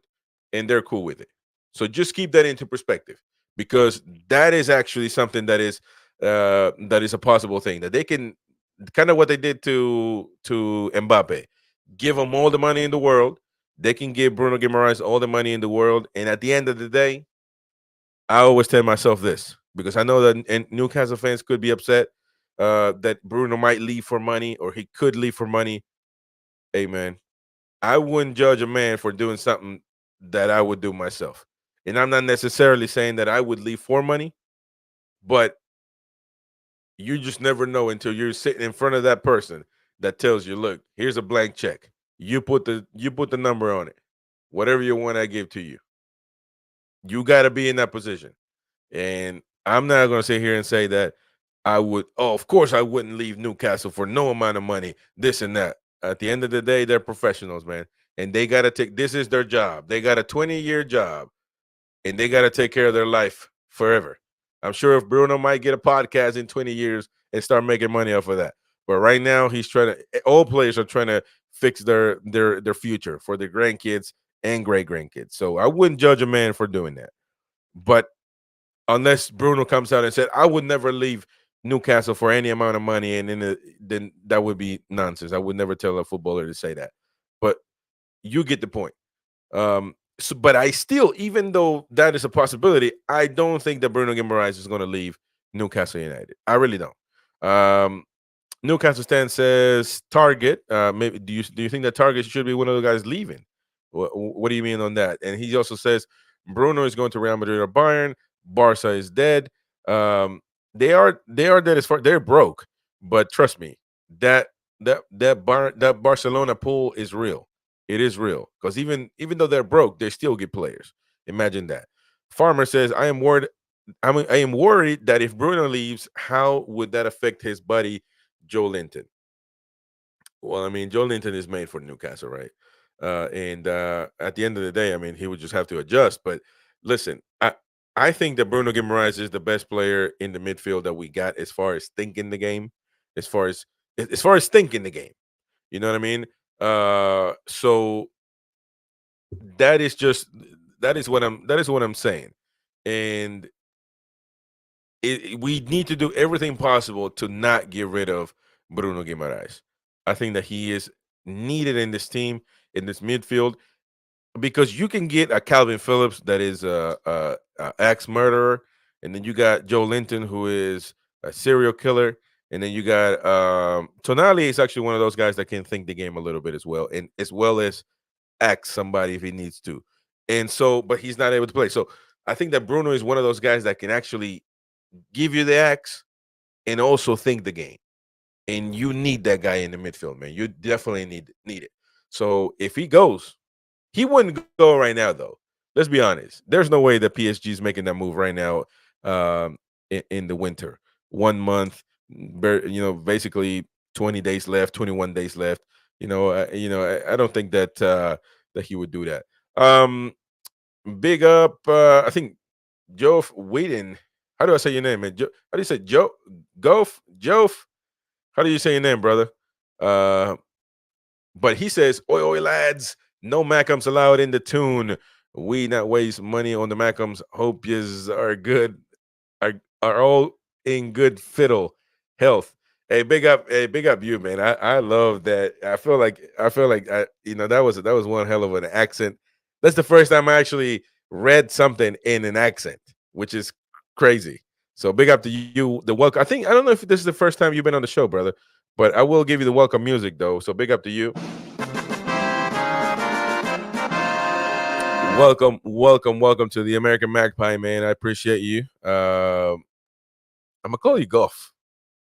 and they're cool with it. So just keep that into perspective, because that is actually something that is a possible thing that they can, kind of what they did to Mbappe, give him all the money in the world. They can give Bruno Guimaraes all the money in the world, and at the end of the day, I always tell myself this, because I know that Newcastle fans could be upset that Bruno might leave for money, or he could leave for money. Hey, man, I wouldn't judge a man for doing something that I would do myself. And I'm not necessarily saying that I would leave for money, but you just never know until you're sitting in front of that person that tells you, look, here's a blank check. You put the number on it. Whatever you want, I give to you. You got to be in that position. And I'm not going to sit here and say that I would, oh, of course I wouldn't leave Newcastle for no amount of money, this and that. At the end of the day, they're professionals, man. And they got to this is their job. They got a 20-year job, and they got to take care of their life forever. I'm sure if Bruno might get a podcast in 20 years and start making money off of that. But right now, he's trying to, all players are trying to fix their future for their grandkids and great grandkids. So I wouldn't judge a man for doing that. But unless Bruno comes out and said, I would never leave Newcastle for any amount of money, and then that would be nonsense. I would never tell a footballer to say that. But you get the point. But I still, even though that is a possibility, I don't think that Bruno Guimaraes is going to leave Newcastle United. I really don't. Newcastle stand says Target. Maybe do you think that Target should be one of the guys leaving? What do you mean on that? And he also says Bruno is going to Real Madrid or Bayern. Barca is dead. They are dead as far, they're broke. But trust me, that Barcelona pool is real. It is real, because even though they're broke, they still get players. Imagine that. Farmer says, I am worried that if Bruno leaves, how would that affect his buddy Joe Linton? Well, I mean, Joe Linton is made for Newcastle, right? And at the end of the day, I mean, he would just have to adjust. But listen, I think that Bruno Guimaraes is the best player in the midfield that we got, as far as thinking the game, as far as thinking the game. You know what I mean? So that is just that is what I'm saying. And we need to do everything possible to not get rid of Bruno Guimaraes. I think that he is needed in this team, in this midfield, because you can get a Calvin Phillips that is a axe murderer, and then you got Joe Linton, who is a serial killer, and then you got Tonali is actually one of those guys that can think the game a little bit as well, and as well as act somebody if he needs to. And so, but he's not able to play. So I think that Bruno is one of those guys that can actually give you the axe and also think the game. And you need that guy in the midfield, man. You definitely need it. So if he goes, he wouldn't go right now, though. Let's be honest. There's no way that PSG is making that move right now in the winter. 1 month, basically 20 days left, 21 days left. I don't think that that he would do that. Big up, I think Joe Whedon. How do I say your name, man? How do you say Joe? Joe? How do you say your name, brother? Uh, but he says, "Oi, oi, lads, no Macums allowed in the tune. We not waste money on the Macums. Hope yous are good, are all in good fiddle health." Hey, big up you, man. I love that. That was one hell of an accent. That's the first time I actually read something in an accent, which is crazy. So big up to you. The welcome. I don't know if this is the first time you've been on the show, brother, but I will give you the welcome music though. So big up to you. Welcome to the American Magpie, man. I appreciate you. I'm gonna call you Golf.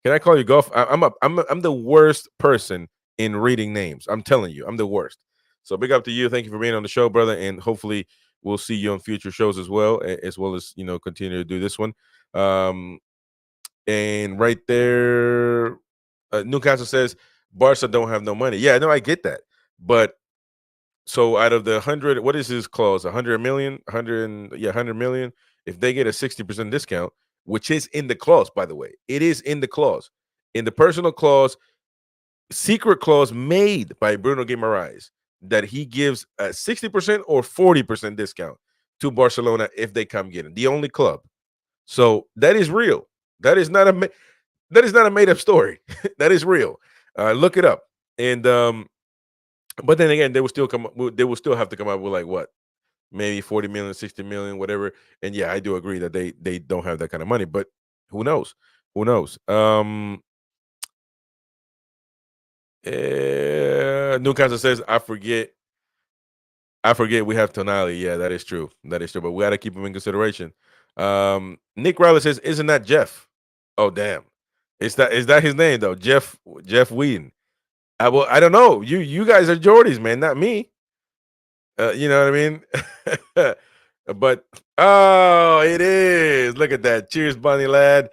Can I call you Golf? I'm the worst person in reading names. I'm telling you, I'm the worst. So big up to you. Thank you for being on the show, brother, and hopefully we'll see you on future shows as well, as continue to do this one. Um, and right there, Newcastle says Barca don't have no money. Yeah, no, I get that, but so out of the 100, what is his clause? 100 million, 100 million. If they get a 60% discount, which is in the clause, by the way, it is in the clause, in the personal clause, secret clause made by Bruno Guimaraes that he gives a 60% or 40% discount to Barcelona if they come get him. The only club. So that is real. That is not a made up story. That is real. Look it up. And but then again, they will still have to come up with like what? Maybe 40 million, 60 million, whatever. And yeah, I do agree that they don't have that kind of money, but who knows? Who knows? Newcastle says, I forget we have Tonali. Yeah, that is true. That is true. But we got to keep him in consideration. Nick Riley says, isn't that Jeff? Oh, damn. Is that his name though? Jeff Whedon. I don't know. You guys are Geordies, man, not me. You know what I mean? But oh, it is. Look at that. Cheers, Bunny lad.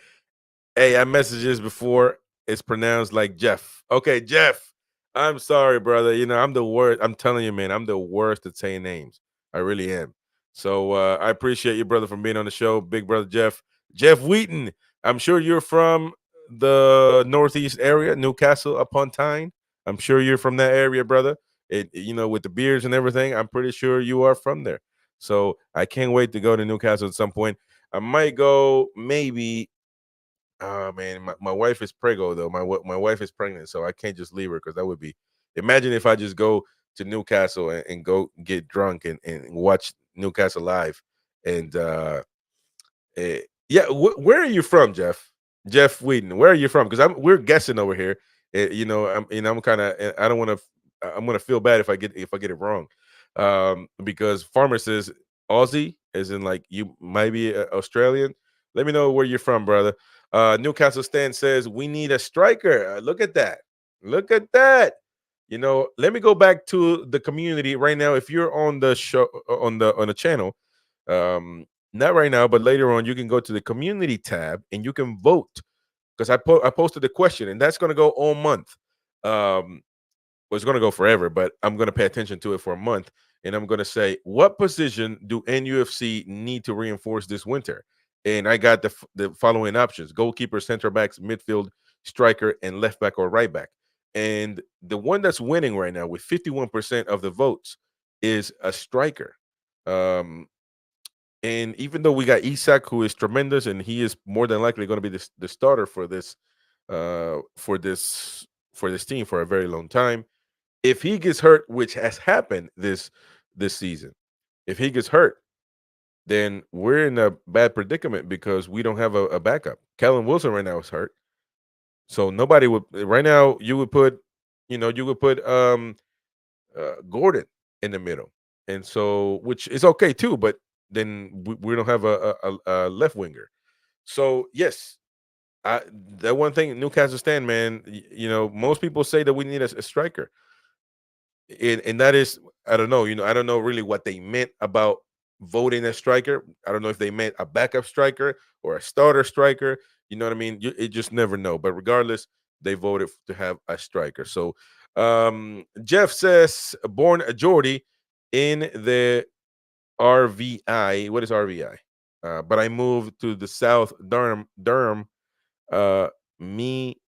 Hey, I messaged this before. It's pronounced like Jeff. Okay, Jeff. I'm sorry, brother. I'm the worst. I'm telling you, man, I'm the worst at saying names. I really am. So I appreciate you, brother, for being on the show. Big brother Jeff. Jeff Wheaton. I'm sure you're from the Northeast area, Newcastle upon Tyne. I'm sure you're from that area, brother. With the beers and everything, I'm pretty sure you are from there. So I can't wait to go to Newcastle at some point. I might go maybe. Oh man, my wife is prego though. My wife is pregnant, so I can't just leave her because that would be. Imagine if I just go to Newcastle and go get drunk and watch Newcastle live. And yeah, where are you from, Jeff? Jeff Whedon, where are you from? Because we're guessing over here. I'm kind of. I don't want to. I'm gonna feel bad if I get it wrong, because Farmer says Aussie, as in like you might be Australian. Let me know where you're from, brother. Newcastle Stan says we need a striker. Look at that. Look at that. Let me go back to the community right now. If you're on the show on the channel, not right now, but later on, you can go to the community tab and you can vote because I posted the question, and that's going to go all month. Well, it's going to go forever, but I'm going to pay attention to it for a month, and I'm going to say, what position do NUFC need to reinforce this winter? And I got the following options: goalkeeper, center backs, midfield, striker, and left back or right back. And the one that's winning right now with 51% of the votes is a striker. And even though we got Isak, who is tremendous, and he is more than likely going to be the starter for this team for a very long time, if he gets hurt, which has happened this season, if he gets hurt, then we're in a bad predicament because we don't have a backup. Kellen Wilson right now is hurt, so nobody would right now. You would put, you would put Gordon in the middle, and so which is okay too, but then we don't have a left winger. So yes, I that one thing Newcastle stand, man. Most people say that we need a striker, and that is I don't know. I don't know really what they meant about voting a striker. I don't know if they meant a backup striker or a starter striker. You know what I mean? It just never know. But regardless, they voted to have a striker. So Jeff says, born a Geordie in the RVI. What is RVI? But I moved to the South Durham. Uh, me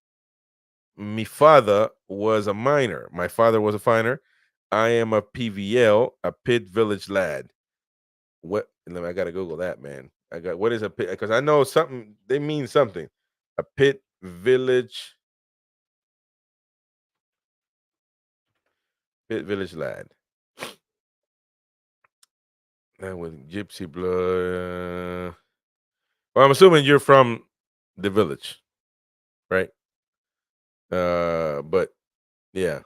my father was a miner. My father was a finer. I am a PVL, a pit village lad. What? I gotta Google that, man. I got what is a pit? Because I know something. They mean something. A pit village lad. That was gypsy blood. Well, I'm assuming you're from the village, right? But yeah.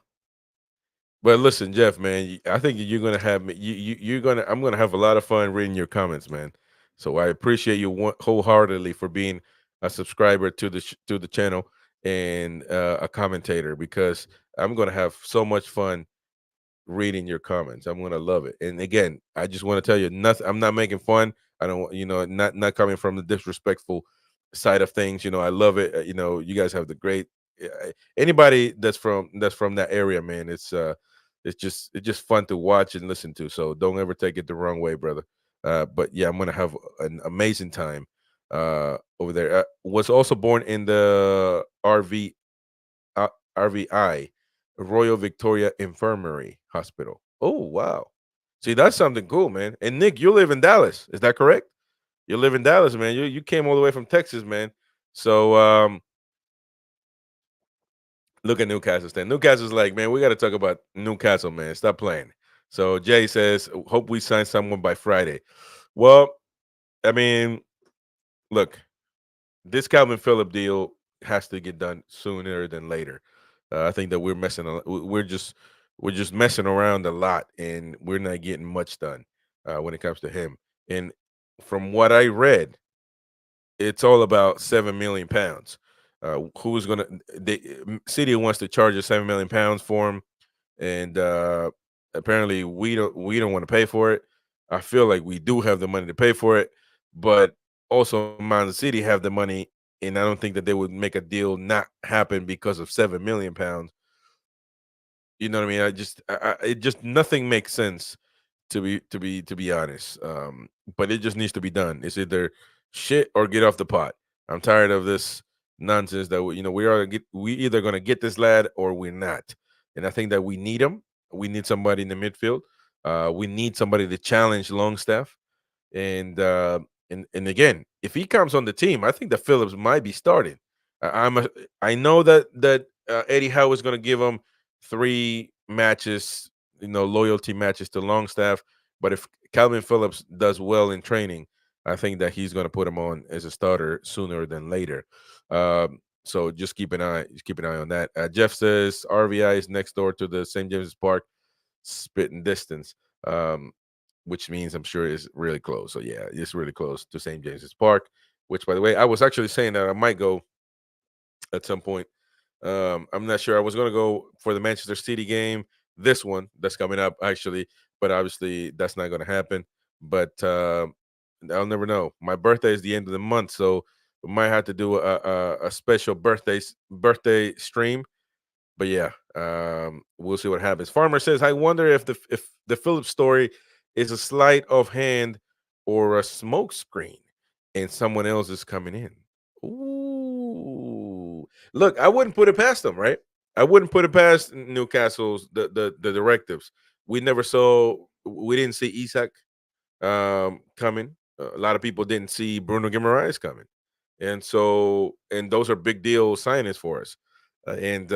But listen, Jeff, man, I think you're gonna have me. You're gonna. I'm gonna have a lot of fun reading your comments, man. So I appreciate you wholeheartedly for being a subscriber to the channel and a commentator because I'm gonna have so much fun reading your comments. I'm gonna love it. And again, I just want to tell you, nothing. I'm not making fun. I don't, not coming from the disrespectful side of things. I love it. You guys have the great. Anybody that's from that area, man. It's just fun to watch and listen to. So don't ever take it the wrong way, brother. But yeah, I'm gonna have an amazing time over there. Was also born in the uh, RVI, Royal Victoria Infirmary Hospital. Oh, wow. See, that's something cool, man. And Nick, you live in Dallas. Is that correct? You live in Dallas, man. You came all the way from Texas, man. So look at Newcastle stand. Newcastle's like, man, we got to talk about Newcastle, man. Stop playing. So Jay says, hope we sign someone by Friday. Well, I mean, look, this Calvin Phillips deal has to get done sooner than later. I think that we're just messing around a lot, and we're not getting much done when it comes to him. And from what I read, it's all about 7 million pounds. Who's gonna? City wants to charge us 7 million pounds for him, and apparently we don't want to pay for it. I feel like we do have the money to pay for it, but also Man City have the money, and I don't think that they would make a deal not happen because of 7 million pounds. You know what I mean? It just nothing makes sense to be honest. But it just needs to be done. It's either shit or get off the pot. I'm tired of this nonsense that we either gonna get this lad or we're not. And I think that we need him. We need somebody in the midfield. We need somebody to challenge Longstaff. And and again, if he comes on the team, I think that Phillips might be starting. I know that Eddie Howe is going to give him 3 matches, loyalty matches to Longstaff. But if Calvin Phillips does well in training, I think that he's going to put him on as a starter sooner than later. So just keep an eye on that. Jeff says RVI is next door to the St. James's Park, spitting distance. Which means I'm sure it's really close. So yeah, it's really close to St. James's Park. Which, by the way, I was actually saying that I might go at some point. I'm not sure. I was going to go for the Manchester City game, this one that's coming up actually, but obviously that's not going to happen. But I'll never know. My birthday is the end of the month, so we might have to do a special birthday stream. But yeah, we'll see what happens. Farmer says, I wonder if the Phillips story is a sleight of hand or a smoke screen, and someone else is coming in. Ooh, look, I wouldn't put it past them, right? I wouldn't put it past Newcastle's the directives. We didn't see Isak coming. A lot of people didn't see Bruno Guimaraes coming, and those are big deal signings for us. And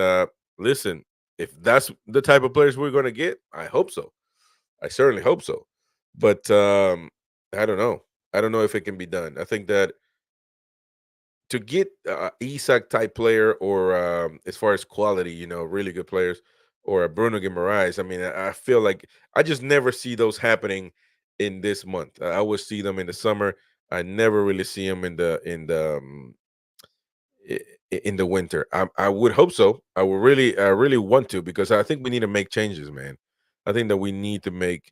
listen, if that's the type of players we're going to get, I hope so. I certainly hope so. But I don't know. I don't know if it can be done. I think that to get Isak type player or as far as quality, really good players or a Bruno Guimaraes. I mean, I feel like I just never see those happening in this month. I always see them in the summer. I never really see them i- in the winter. I would hope so. I really want to because I think we need to make changes, man. I think that we need to make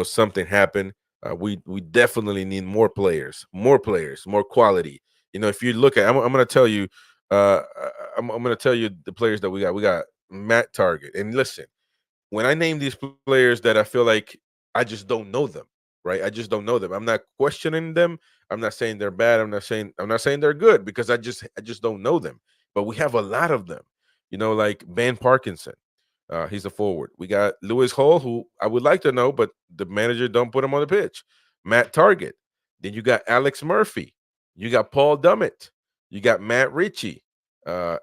something happen. We definitely need more players, more quality. If you look at, I'm going to tell you, I'm going to tell you the players that we got. We got Matt Target, and listen, when I name these players that I feel like I just don't know them, right? I just don't know them. I'm not questioning them. I'm not saying they're bad. I'm not saying they're good because I just don't know them. But we have a lot of them. Like Ben Parkinson. He's a forward. We got Lewis Hall, who I would like to know, but the manager don't put him on the pitch. Matt Target. Then you got Alex Murphy. You got Paul Dummett. You got Matt Ritchie. Uh,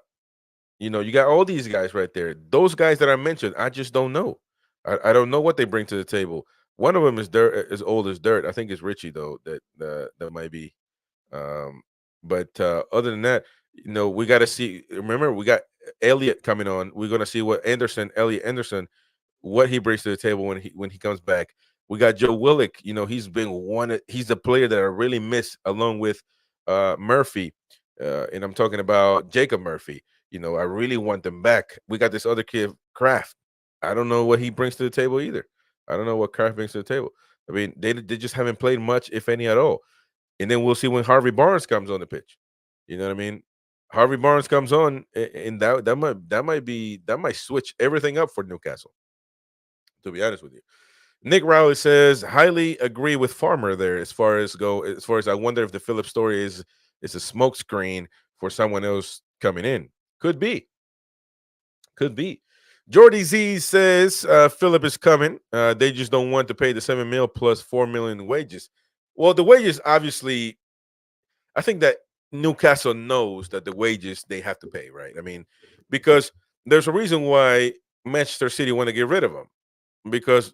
you got all these guys right there. Those guys that I mentioned, I just don't know. I don't know what they bring to the table. One of them is dirt, as old as dirt. I think it's Richie though. That might be. Um, but other than that, we got to see. Remember, we got Elliot coming on. We're gonna see what Elliot Anderson, what he brings to the table when he comes back. We got Joe Willock. He's been one. He's the player that I really miss, along with Murphy, and I'm talking about Jacob Murphy. I really want them back. We got this other kid, Kraft. I don't know what he brings to the table either. I don't know what Kraft brings to the table. I mean, they just haven't played much, if any at all. And then we'll see when Harvey Barnes comes on the pitch. You know what I mean? Harvey Barnes comes on, and that might switch everything up for Newcastle. To be honest with you, Nick Rowley says highly agree with Farmer there as far as I wonder if the Phillips story is a smokescreen for someone else coming in. Could be, could be. Jordy Z says Phillip is coming. They just don't want to pay the 7 mil plus 4 million in wages. Well, the wages obviously I think that Newcastle knows that the wages they have to pay, right? I mean, because there's a reason why Manchester City want to get rid of him. Because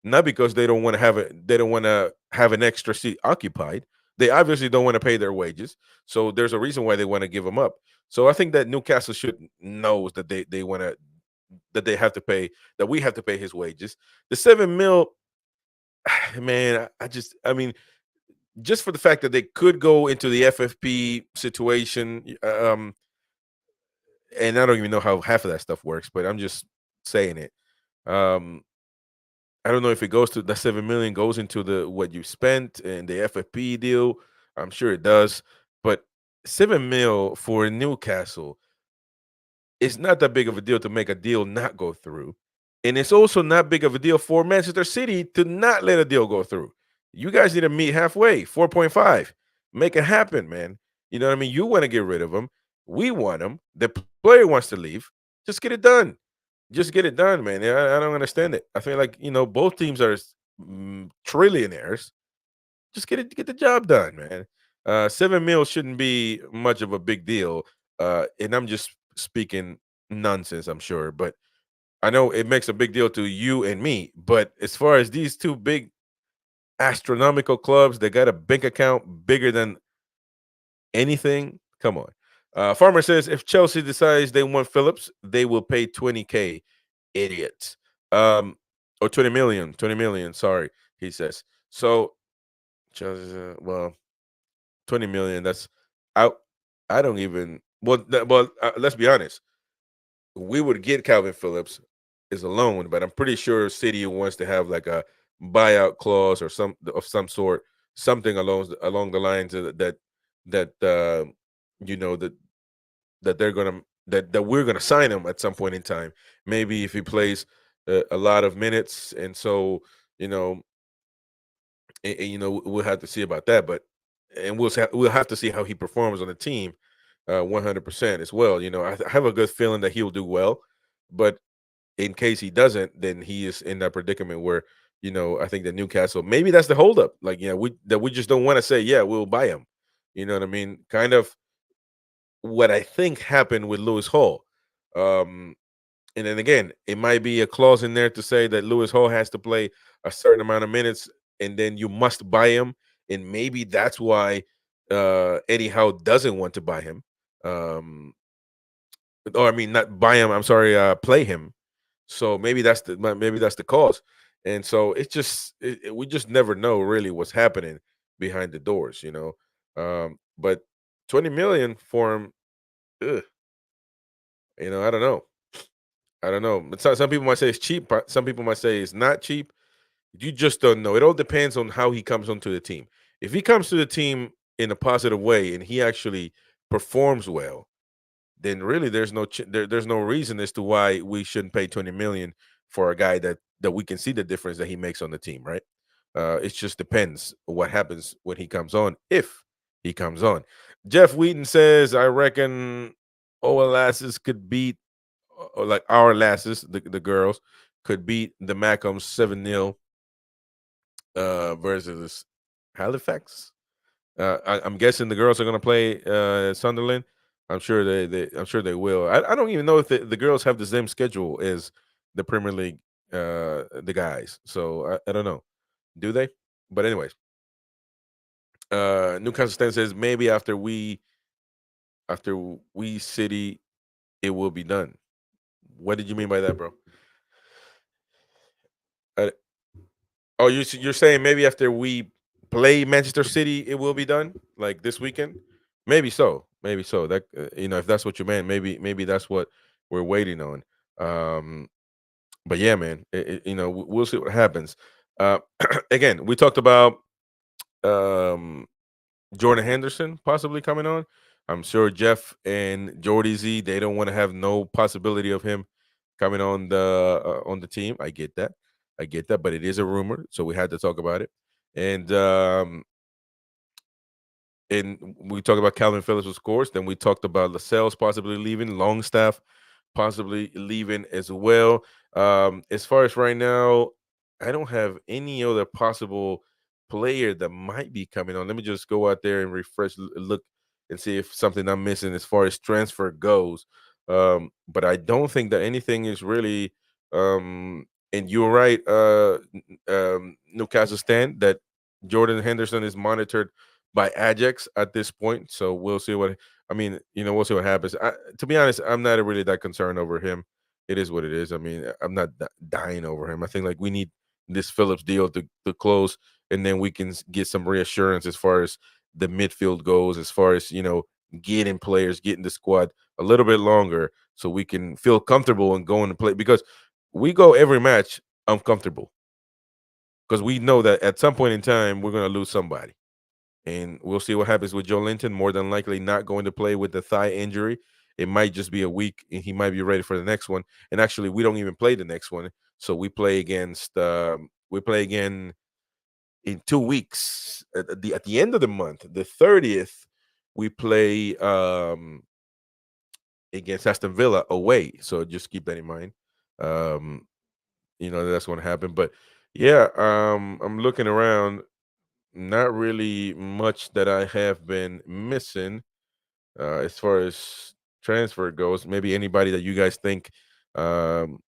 not because they don't want to have an extra seat occupied. They obviously don't want to pay their wages. So there's a reason why they want to give him up. So I think that Newcastle should knows that they want to that they have to pay that we have to pay his wages. The 7 mil, man, I mean, just for the fact that they could go into the FFP situation, and I don't even know how half of that stuff works, but I'm just saying it. Um, I don't know if it goes to the 7 million goes into the what you spent and the FFP deal. I'm sure it does, but 7 mil for Newcastle, it's not that big of a deal to make a deal not go through. And it's also not big of a deal for Manchester City to not let a deal go through. You guys need to meet halfway, 4.5. Make it happen, man. You know what I mean? You want to get rid of him. We want him. The player wants to leave. Just get it done. Just get it done, man. I don't understand it. I feel like, both teams are trillionaires. Just get the job done, man. 7 mil shouldn't be much of a big deal. And I'm just speaking nonsense, I'm sure, but I know it makes a big deal to you and me. But as far as these two big astronomical clubs that got a bank account bigger than anything, come on. Farmer says if Chelsea decides they want Phillips, they will pay 20K. Idiots. Or 20 million, 20 million. Sorry, he says. So, well, 20 million. That's out. I don't even. Well, let's be honest. We would get Calvin Phillips as a loan, but I'm pretty sure City wants to have like a buyout clause or some sort, something along the lines of that you know that they're gonna that we're gonna sign him at some point in time. Maybe if he plays a lot of minutes, and so you know, we'll have to see about that. But and we'll have to see how he performs on the team, 100% as well. I have a good feeling that he'll do well, but in case he doesn't, then he is in that predicament where I think that Newcastle maybe that's the holdup. Like we just don't want to say we'll buy him. You know what I mean? Kind of what I think happened with Lewis Hall. Um, and then again, it might be a clause in there to say that Lewis Hall has to play a certain amount of minutes and then you must buy him, and maybe that's why Eddie Howe doesn't want to buy him. Um, or I mean, not buy him. I'm sorry, play him. So maybe that's the cause. And so it's just we just never know really what's happening behind the doors, you know. But 20 million for him, ugh, you know, I don't know. I don't know. But some people might say it's cheap. Some people might say it's not cheap. You just don't know. It all depends on how he comes onto the team. If he comes to the team in a positive way and he actually performs well, then really there's no reason as to why we shouldn't pay 20 million for a guy that we can see the difference that he makes on the team, right? It just depends what happens when he comes on, if he comes on. Jeff Wheaton says, I reckon Oalasses could beat, or like our lasses, the girls could beat the Maccoms 7-0 versus Halifax. I'm guessing the girls are going to play Sunderland. I'm sure they will. I don't even know if the girls have the same schedule as the Premier League, the guys. So I don't know. Do they? But anyways, Newcastle Stan says maybe after we City it will be done. What did you mean by that, bro? Uh, oh, you're saying maybe after we play Manchester City it will be done, like this weekend? Maybe so. Maybe so. That if that's what you meant, maybe that's what we're waiting on. Um, but yeah, man, we'll see what happens. Uh, again, we talked about um Jordan Henderson possibly coming on. I'm sure Jeff and Jordy Z, they don't want to have no possibility of him coming on the team. I get that. I get that, but it is a rumor, so we had to talk about it. And we talked about Calvin Phillips, of course. Then we talked about Lascelles possibly leaving, Longstaff possibly leaving as well. As far as right now, I don't have any other possible player that might be coming on. Let me just go out there and refresh, look, and see if something I'm missing as far as transfer goes. But I don't think that anything is really. And you're right, Newcastle stand that Jordan Henderson is monitored by Ajax at this point. So we'll see what we'll see what happens. To be honest, I'm not really that concerned over him. It is what it is. I mean, I'm not dying over him. I think like we need this Phillips deal to close, and then we can get some reassurance as far as the midfield goes, as far as getting players, getting the squad a little bit longer, so we can feel comfortable and going to play. Because we go every match uncomfortable, because we know that at some point in time we're going to lose somebody. And we'll see what happens with Joe Linton. More than likely not going to play with the thigh injury. It might just be a week, and he might be ready for the next one. And actually, we don't even play the next one, so we play again in 2 weeks at the end of the month, the 30th. We play against Aston Villa away. So just keep that in mind. Um, that's going to happen. But yeah, I'm looking around. Not really much that I have been missing as far as transfer goes. Maybe anybody that you guys think um,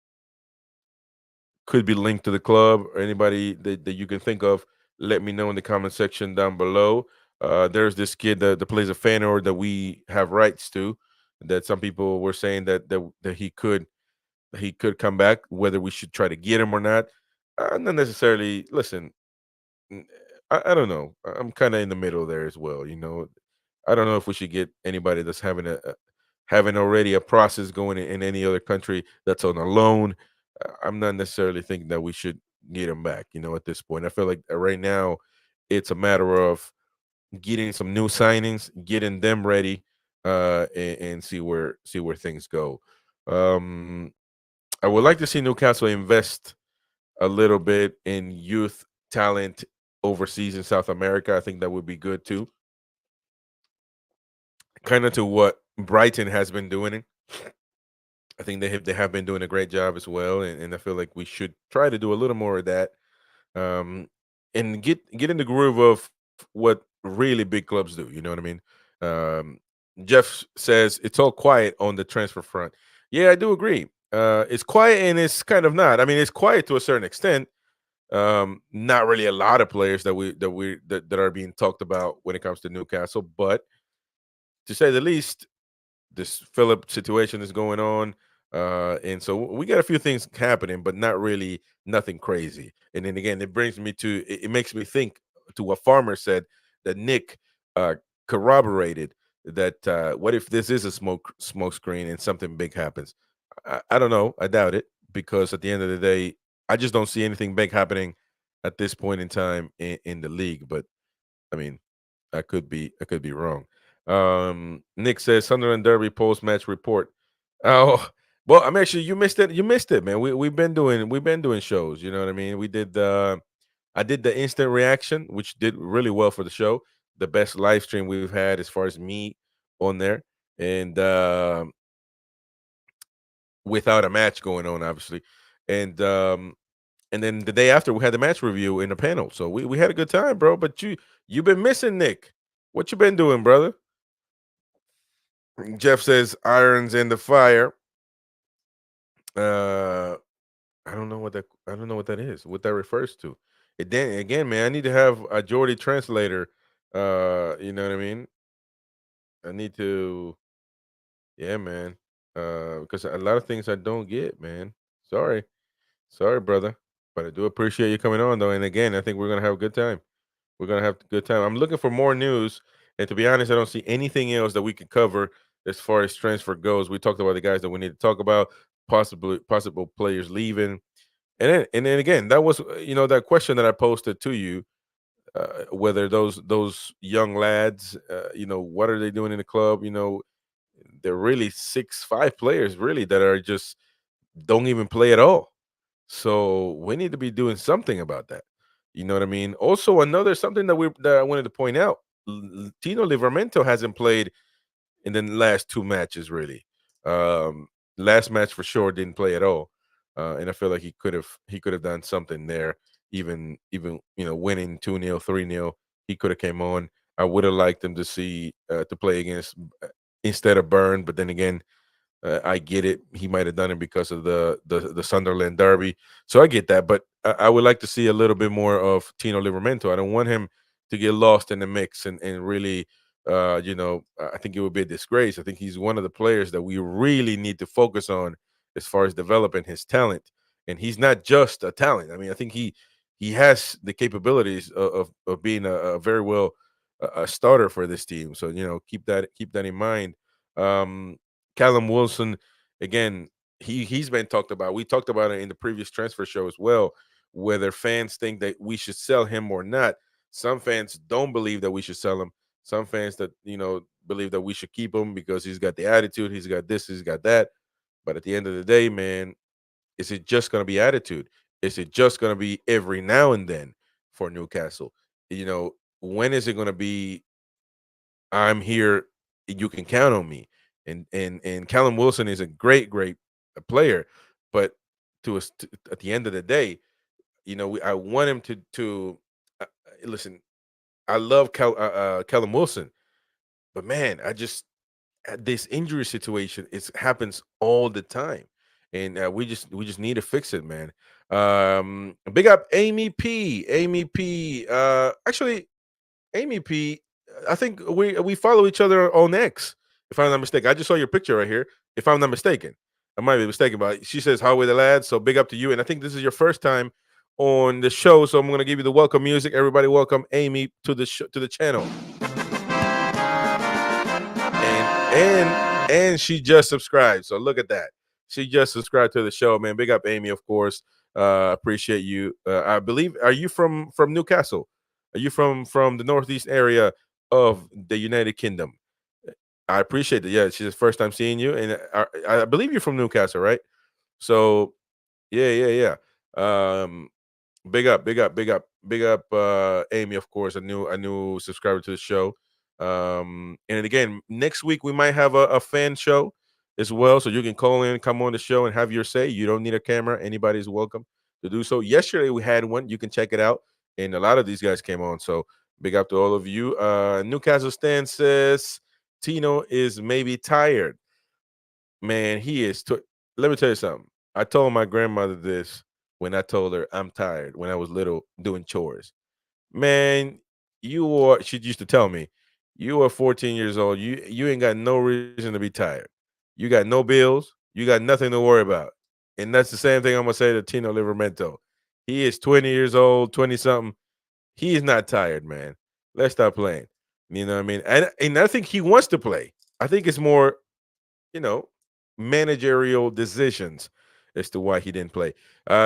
could be linked to the club, or anybody that you can think of, let me know in the comment section down below. There's this kid that plays a Feyenoord that we have rights to, that some people were saying that he could come back, whether we should try to get him or not. Not necessarily. Listen, I don't know. I'm kind of in the middle there as well. I don't know if we should get anybody that's having already a process going in any other country that's on a loan. I'm not necessarily thinking that we should get him back. At this point, I feel like right now it's a matter of getting some new signings, getting them ready, and see where things go. Um, I would like to see Newcastle invest a little bit in youth talent overseas in South America. I think that would be good too. Kind of to what Brighton has been doing. I think they have been doing a great job as well, and I feel like we should try to do a little more of that, and get in the groove of what really big clubs do. You know what I mean? Um, Jeff says it's all quiet on the transfer front. Yeah, I do agree. It's quiet and it's kind of not. I mean, it's quiet to a certain extent. Not really a lot of players that are being talked about when it comes to Newcastle, but to say the least, this Philip situation is going on. And so we got a few things happening, but not really nothing crazy. And then again, it brings me to it makes me think to what Farmer said that Nick uh, corroborated that what if this is a smoke screen and something big happens? I don't know. I doubt it because at the end of the day, I just don't see anything big happening at this point in time in the league. But I mean, I could be wrong. Nick says Sunderland Derby post match report. Oh, well, I'm actually you missed it. You missed it, man. We've been doing shows. You know what I mean? I did the instant reaction, which did really well for the show. The best live stream we've had as far as me on there, and without a match going on, obviously, and and then the day after we had the match review in the panel. So we had a good time, bro. But you've been missing, Nick. What you been doing, brother? Jeff says irons in the fire. Uh, I don't know what that is. What that refers to. It then again, man. I need to have a Geordie translator. You know what I mean. I need to. Yeah, man. Because a lot of things I don't get, man. Sorry, sorry, brother. But I do appreciate you coming on, though. And again, I think we're gonna have a good time. We're gonna have a good time. I'm looking for more news, and to be honest, I don't see anything else that we could cover as far as transfer goes. We talked about the guys that we need to talk about, possible players leaving, and then again, that was that question that I posted to you, whether those young lads, what are they doing in the club? They're really 6'5" players, really that are just don't even play at all. So we need to be doing something about that. You know what I mean? Also, another something that I wanted to point out: Tino Livramento hasn't played in the last two matches, really. Um, Last match for sure didn't play at all, and I feel like he could have done something there. Even winning 2-0, 3-0, he could have came on. I would have liked him to see to play against instead of Burn, but then again, I get it. He might have done it because of the Sunderland derby, so I get that. But I would like to see a little bit more of Tino Livramento. I don't want him to get lost in the mix and really, I think it would be a disgrace. I think he's one of the players that we really need to focus on as far as developing his talent. And he's not just a talent. I mean, I think he has the capabilities of being a very well a starter for this team. So keep that in mind. Um, Callum Wilson, again, he's been talked about. We talked about it in the previous transfer show as well, whether fans think that we should sell him or not. Some fans don't believe that we should sell him. Some fans that believe that we should keep him because he's got the attitude, he's got this, he's got that. But at the end of the day, man, is it just going to be attitude? Is it just going to be every now and then for Newcastle? When is it going to be I'm here. You can count on me. And Callum Wilson is a great player, but at the end of the day, I want him listen. I love Callum Wilson, but man, I just this injury situation it happens all the time, and we just need to fix it, man. Big up Amy P. Amy P. Actually, Amy P, I think we follow each other on X, if I'm not mistaken. I just saw your picture right here. If I'm not mistaken, I might be mistaken, but she says how are the lads. So big up to you. And I think this is your first time on the show, so I'm going to give you the welcome music. Everybody, welcome Amy to the to the channel. And she just subscribed. So look at that. She just subscribed to the show, man. Big up Amy, of course. Appreciate you. I believe are you from Newcastle? Are you from the northeast area of the United Kingdom? I appreciate it. Yeah, she's the first time seeing you, and I believe you're from Newcastle, right? So yeah. Big up, big up, big up, big up, Amy, of course, a new subscriber to the show. And again, next week we might have a fan show as well. So you can call in, come on the show and have your say. You don't need a camera. Anybody's welcome to do so. Yesterday we had one. You can check it out. And a lot of these guys came on. So big up to all of you. Newcastle Stan says Tino is maybe tired. Man, he is. Let me tell you something. I told my grandmother this when I told her I'm tired when I was little doing chores. Man, you are she used to tell me, you are 14 years old. You ain't got no reason to be tired. You got no bills, you got nothing to worry about. And that's the same thing I'm gonna say to Tino Livermento. He is 20 years old, 20 something. He is not tired, man. Let's stop playing. You know what I mean? And I think he wants to play. I think it's more, you know, managerial decisions as to why he didn't play.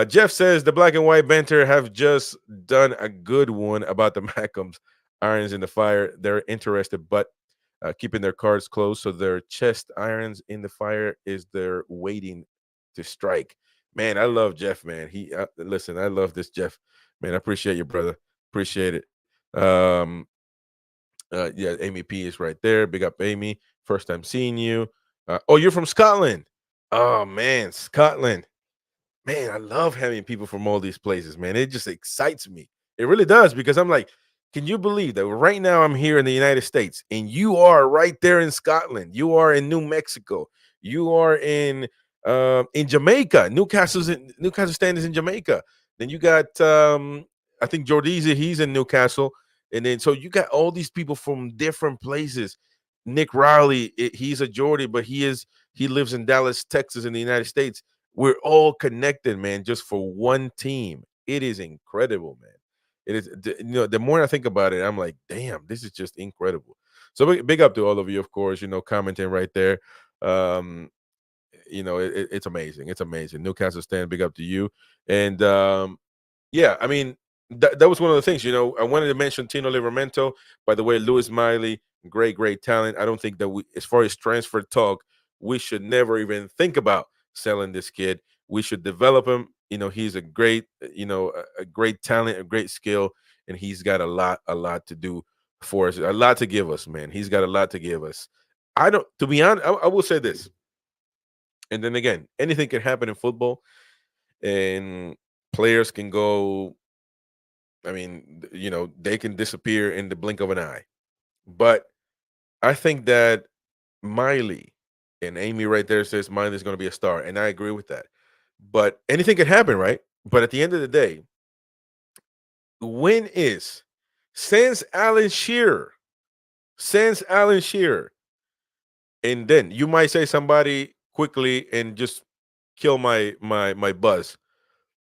Jeff says the black and white banter have just done a good one about the Mackhams irons in the fire. They're interested, but keeping their cards close so their chest irons in the fire is their waiting to strike. Man, I love Jeff, man. Listen, I love this Jeff. Man, I appreciate you, brother. Appreciate it. Yeah, Amy P is right there. Big up, Amy. First time seeing you. Oh, you're from Scotland. Oh man, Scotland. Man, I love having people from all these places, man. It just excites me. It really does because I'm like, can you believe that right now I'm here in the United States and you are right there in Scotland? You are in New Mexico. You are in Jamaica. Newcastle stand is in Jamaica. Then you got I think Jordiza, he's in Newcastle. And then so you got all these people from different places. Nick Riley, he's a Geordie, but he lives in Dallas, Texas, in the United States. We're all connected, man, just for one team. It is incredible, man. It is, the more I think about it, I'm like, damn, this is just incredible. So big up to all of you, of course, commenting right there. Um, it's amazing. It's amazing. Newcastle stand, big up to you. And yeah, I mean, that was one of the things, I wanted to mention Tino Livramento. By the way, Lewis Miley, great talent. I don't think that as far as transfer talk, we should never even think about selling this kid. We should develop him. He's a great, a great talent, a great skill, and he's got a lot to do for us, a lot to give us, man. He's got a lot to give us. To be honest, I will say this. And then again, anything can happen in football, and players can go. I mean, they can disappear in the blink of an eye. But I think that Miley, and Amy right there says Miley's going to be a star, and I agree with that. But anything can happen, right? But at the end of the day, win is since Alan Shearer, and then you might say somebody quickly and just kill my buzz.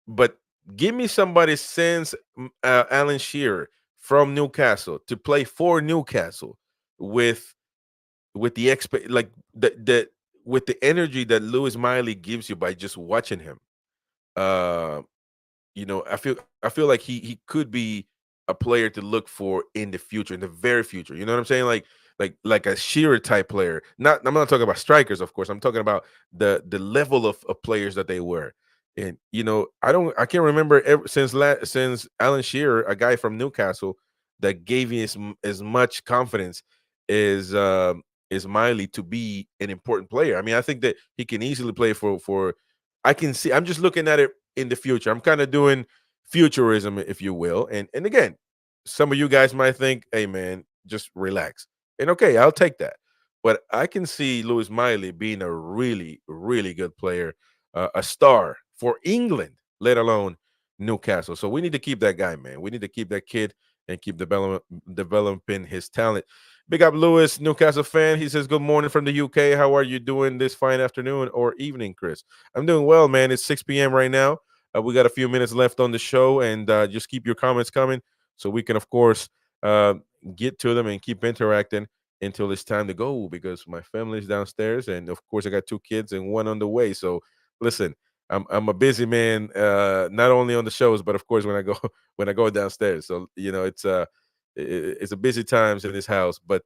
But give me somebody since Alan Shearer from Newcastle to play for Newcastle with the like the with the energy that Lewis Miley gives you by just watching him. Uh, I feel like he could be a player to look for in the future, in the very future. You know what I'm saying? Like a Shearer type player. I'm not talking about strikers, of course. I'm talking about the level of players that they were. And I can't remember since Alan Shearer, a guy from Newcastle, that gave me as much confidence as Miley to be an important player. I mean, I think that he can easily play for. I can see. I'm just looking at it in the future. I'm kind of doing futurism, if you will. And again, some of you guys might think, "Hey, man, just relax." And okay, I'll take that. But I can see Lewis Miley being a really, really good player, a star for England, let alone Newcastle. So we need to keep that guy, man. We need to keep that kid and keep developing his talent. Big up Lewis, Newcastle fan. He says, "Good morning from the UK. How are you doing this fine afternoon or evening, Chris?" I'm doing well, man. It's 6 p.m. right now. We got a few minutes left on the show, and just keep your comments coming so we can, of course, uh, get to them and keep interacting until it's time to go because my family's downstairs, and of course, I got 2 kids and one on the way. So, listen, I'm a busy man, not only on the shows, but of course when I go when I go downstairs. So it's a busy times in this house. But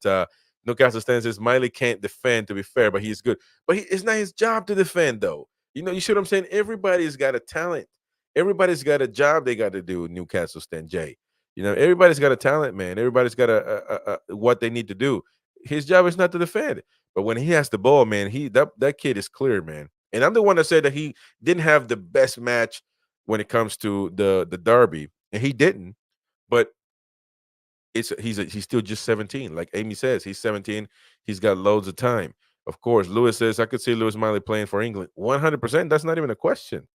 Newcastle stands says Miley can't defend. To be fair, but he's good. But it's not his job to defend, though. You see what I'm saying? Everybody's got a talent. Everybody's got a job they got to do. Newcastle stand Jay. Everybody's got a talent, man. Everybody's got a what they need to do. His job is not to defend. But when he has the ball, man, that kid is clear, man. And I'm the one that said that he didn't have the best match when it comes to the derby, and he didn't. But he's still just 17. Like Amy says, he's 17. He's got loads of time. Of course, Lewis says I could see Lewis Miley playing for England. 100%. That's not even a question.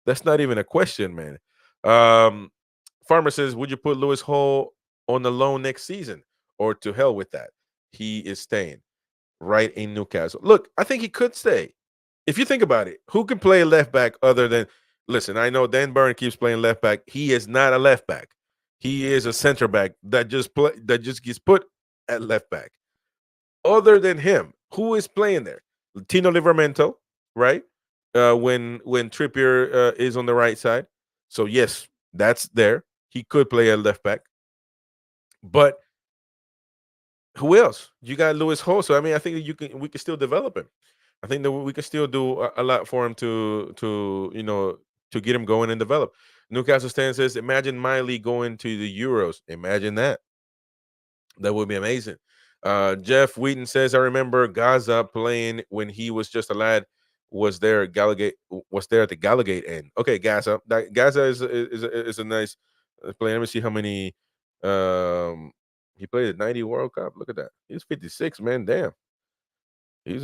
That's not even a question, man. Um, Farmer says, would you put Lewis Hall on the loan next season, or to hell with that? He is staying right in Newcastle. Look, I think he could stay. If you think about it, who can play left back other than? Listen, I know Dan Burn keeps playing left back. He is not a left back. He is a center back that just gets put at left back. Other than him, who is playing there? Tino Livramento, right? When Trippier is on the right side. So yes, that's there. He could play at left back. But who else? You got Lewis Hall. So I mean, I think we can still develop him. I think that we can still do a lot for him to get him going and develop. Newcastle Stan says, imagine Miley going to the Euros. Imagine that. That would be amazing. Jeff Wheaton says, I remember Gaza playing when he was just a lad. Was there at the Gallagate end. Okay, Gaza. Gaza is a nice play. Let me see how many. He played at 90 World Cup. Look at that. He's 56, man. Damn. He's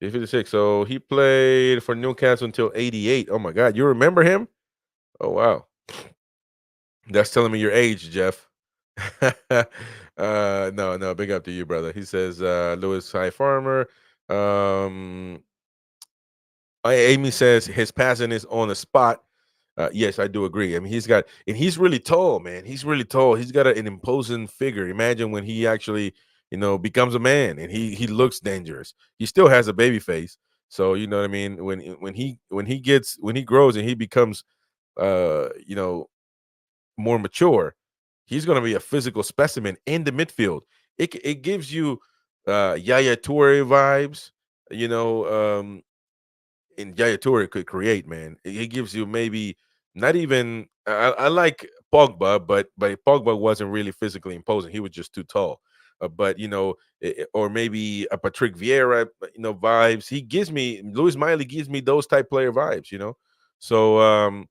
56. So he played for Newcastle until 88. Oh my God. You remember him? Oh wow. That's telling me your age, Jeff. No, no, big up to you, brother. He says, Lewis High Farmer. Um, Amy says his passing is on the spot. Yes, I do agree. I mean, he's really tall, man. He's really tall. He's got an imposing figure. Imagine when he actually, becomes a man, and he looks dangerous. He still has a baby face, so you know what I mean. When he grows and he becomes, you know, more mature, he's going to be a physical specimen in the midfield. It gives you Yaya Toure vibes, you know. And Yaya Toure could create, man. It gives you maybe not even. I like Pogba, but Pogba wasn't really physically imposing. He was just too tall. But or maybe a Patrick Vieira, vibes. He gives me Louis Miley gives me those type player vibes, So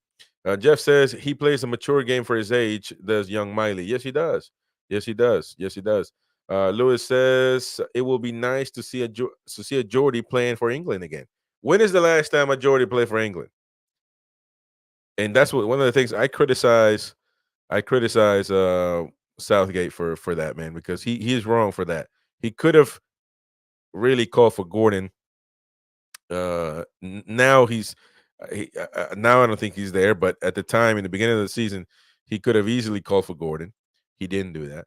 Jeff says he plays a mature game for his age. Does young Miley? Yes, he does. Yes, he does. Yes, he does. Lewis says it will be nice to see a Geordie playing for England again. When is the last time a Geordie played for England? And that's one of the things I criticize. I criticize Southgate for that, man, because he is wrong for that. He could have really called for Gordon. Now now I don't think he's there, but at the time in the beginning of the season, he could have easily called for Gordon. He didn't do that.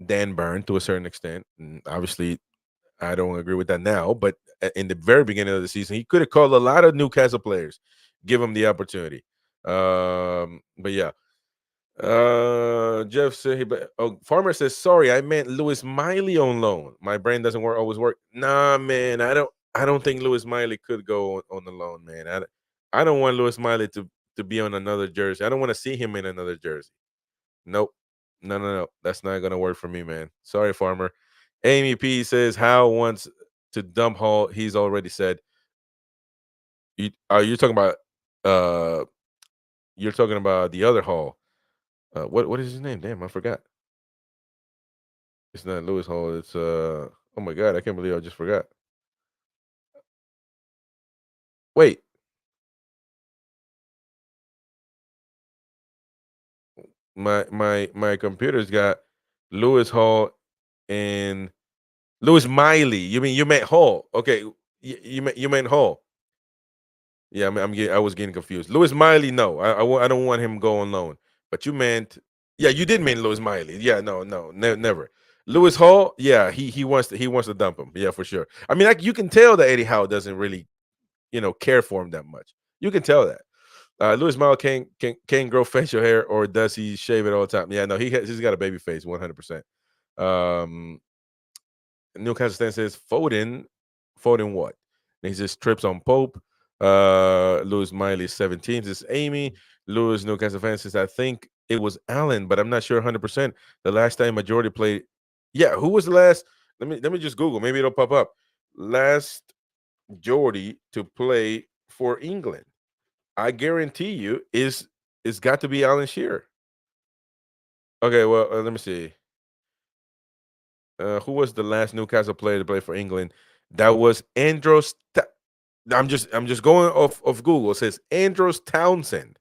Dan Burn to a certain extent, and obviously I don't agree with that now, but in the very beginning of the season, he could have called a lot of Newcastle players, give them the opportunity. But yeah, Jeff said, Farmer says, sorry, I meant Lewis Miley on loan. My brain doesn't always work. Nah, man, I don't think Lewis Miley could go on the loan, man. I don't want Lewis Miley to be on another jersey. I don't want to see him in another jersey. Nope. No, no, no. That's not gonna work for me, man. Sorry, Farmer. Amy P says Howe wants to dump Hall. He's already said. You talking about you're talking about the other Hall. What is his name? Damn, I forgot. It's not Lewis Hall. It's oh my God, I can't believe I just forgot. Wait, my computer's got Lewis Hall and Lewis Miley. You meant Hall? Okay, you meant Hall. Yeah, I was getting confused. Lewis Miley, no, I don't want him going loan. But you meant, yeah, you did mean Lewis Miley. Yeah, no, no, never. Lewis Hall, yeah, he wants to dump him. Yeah, for sure. I mean, you can tell that Eddie Howe doesn't really, care for him that much. You can tell that. Lewis Miley can grow facial hair, or does he shave it all the time? Yeah, no, he's got a baby face, 100%. Um, Newcastle Stan says Foden what? And he says trips on Pope. Lewis Miley 17. This is Amy. Lewis Newcastle fan says I think it was Allen, but I'm not sure 100%. The last time majority played. Yeah, who was the last? Let me just Google. Maybe it'll pop up. Last Geordie to play for England. I guarantee you it's got to be Alan Shearer. Okay, well, let me see. Who was the last Newcastle player to play for England? That was Andros I'm just going off of Google. It says Andros Townsend,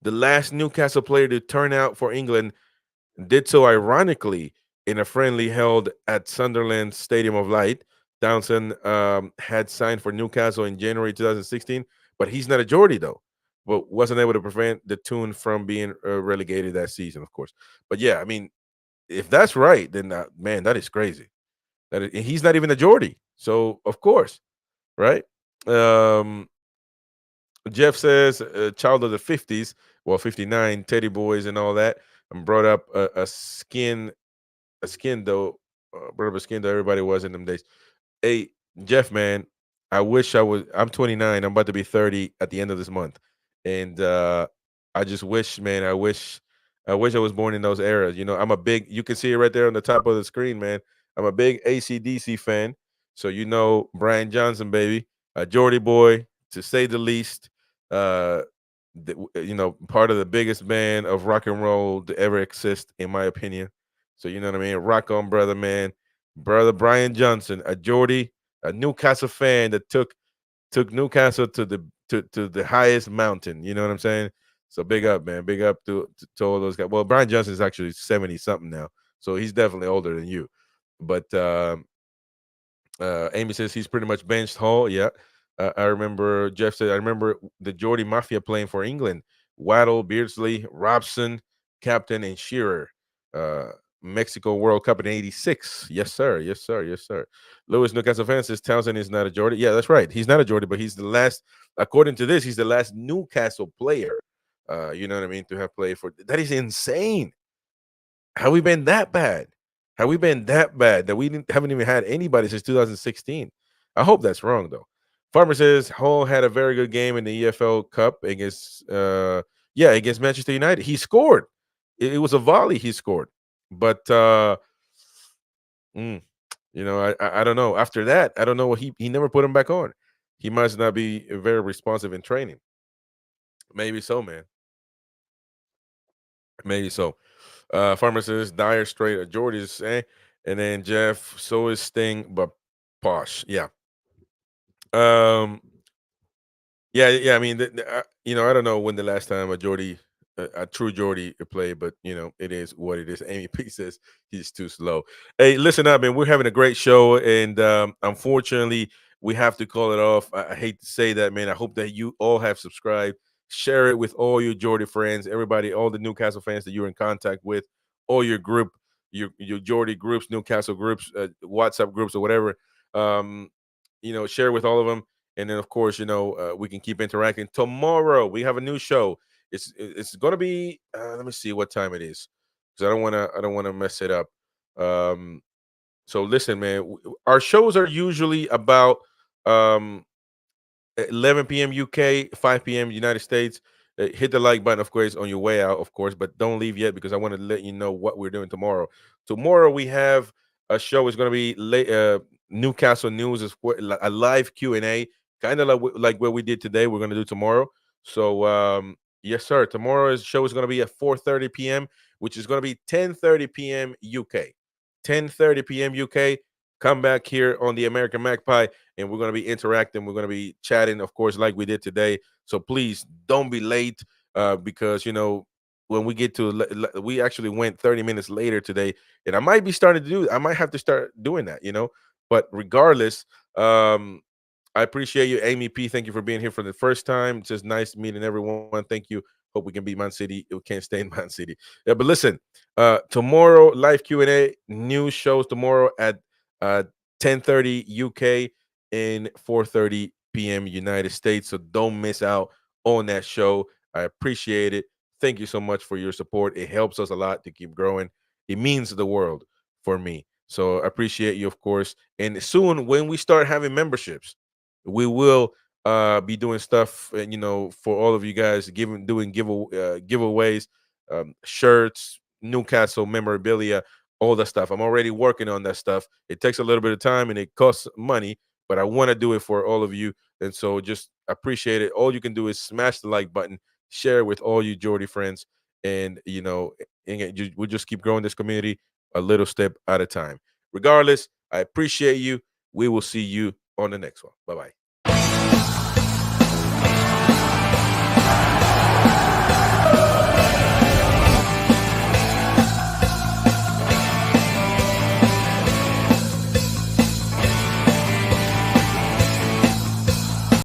the last Newcastle player to turn out for England, did so ironically in a friendly held at Sunderland Stadium of Light. Townsend had signed for Newcastle in January 2016, but he's not a Geordie though. But wasn't able to prevent the Toon from being relegated that season, of course. But yeah, I mean, if that's right, then man, that is crazy. He's not even a Geordie, so of course, right? Um, Jeff says, child of the 50s, well, 59, Teddy Boys and all that, and brought up a skin though, brought up a skin though everybody was in them days. Hey, Jeff, man, I wish I'm 29. I'm about to be 30 at the end of this month. And I just wish, man, I wish I was born in those eras. I'm a big, you can see it right there on the top of the screen, man. I'm a big ACDC fan. So, Brian Johnson, baby, a Geordie boy, to say the least. Uh, part of the biggest band of rock and roll to ever exist, in my opinion. So, you know what I mean? Rock on, brother, man. Brother Brian Johnson, a Geordie, a Newcastle fan that took Newcastle to the highest mountain. You know what I'm saying? So big up, man. Big up to all those guys. Well, Brian Johnson is actually 70 something now, so he's definitely older than you. But Amy says he's pretty much benched Hall. Yeah. I remember Jeff said, I remember the Geordie Mafia playing for England. Waddle, Beardsley, Robson, Captain, and Shearer. Uh, Mexico World Cup in '86. Yes, sir. Yes, sir. Yes, sir. Lewis Newcastle fan says Townsend is not a Geordie. Yeah, that's right. He's not a Geordie, but he's the last, according to this, he's the last Newcastle player. You know what I mean? To have played for, that is insane. Have we been that bad? Have we been that bad that we haven't even had anybody since 2016? I hope that's wrong though. Farmer says Hull had a very good game in the EFL Cup against against Manchester United. He scored. It was a volley he scored. But mm, I don't know. After that, I don't know what he never put him back on. He must not be very responsive in training. Maybe so, man. Maybe so. Farmer says Dyer straight at Geordie's, eh? And then Jeff, so is Sting, but posh. Yeah. Um, yeah. I mean, I don't know when the last time a true Geordie played, but it is what it is. Amy P says he's too slow. Hey, listen up, man. We're having a great show, and unfortunately, we have to call it off. I hate to say that, man. I hope that you all have subscribed. Share it with all your Geordie friends, everybody, all the Newcastle fans that you're in contact with, all your group, your Geordie groups, Newcastle groups, WhatsApp groups, or whatever. Um, share with all of them. And then, of course, we can keep interacting. Tomorrow we have a new show. It's gonna be. Let me see what time it is, because I don't wanna mess it up. Um, so listen, man. Our shows are usually about um 11 p.m. UK, 5 p.m. United States. Hit the like button, of course, on your way out, of course, but don't leave yet because I want to let you know what we're doing tomorrow. Tomorrow we have a show. It's going to be Newcastle news, is a live Q&A, kind of like what we did today. We're going to do tomorrow. So yes, sir. Tomorrow's show is going to be at 4:30 p.m., which is going to be 10:30 p.m. UK. 10:30 p.m. UK. Come back here on the American Magpie, and we're going to be interacting. We're going to be chatting, of course, like we did today. So please don't be late, because when we get to, we actually went 30 minutes later today, and I might have to start doing that. But regardless, I appreciate you, Amy P. Thank you for being here for the first time. It's just nice meeting everyone. Thank you. Hope we can beat Man City. We can't stay in Man City. Yeah, but listen, tomorrow live Q&A, news shows tomorrow at 10:30 UK and 4:30 p.m. United States. So don't miss out on that show. I appreciate it. Thank you so much for your support. It helps us a lot to keep growing. It means the world for me. So I appreciate you, of course. And soon, when we start having memberships, we will be doing stuff, for all of you guys, doing giveaways, shirts, Newcastle memorabilia, all that stuff. I'm already working on that stuff. It takes a little bit of time and it costs money, but I want to do it for all of you. And so just appreciate it. All you can do is smash the like button, share it with all you Geordie friends, and we'll just keep growing this community a little step at a time. Regardless, I appreciate you. We will see you on the next one. Bye bye.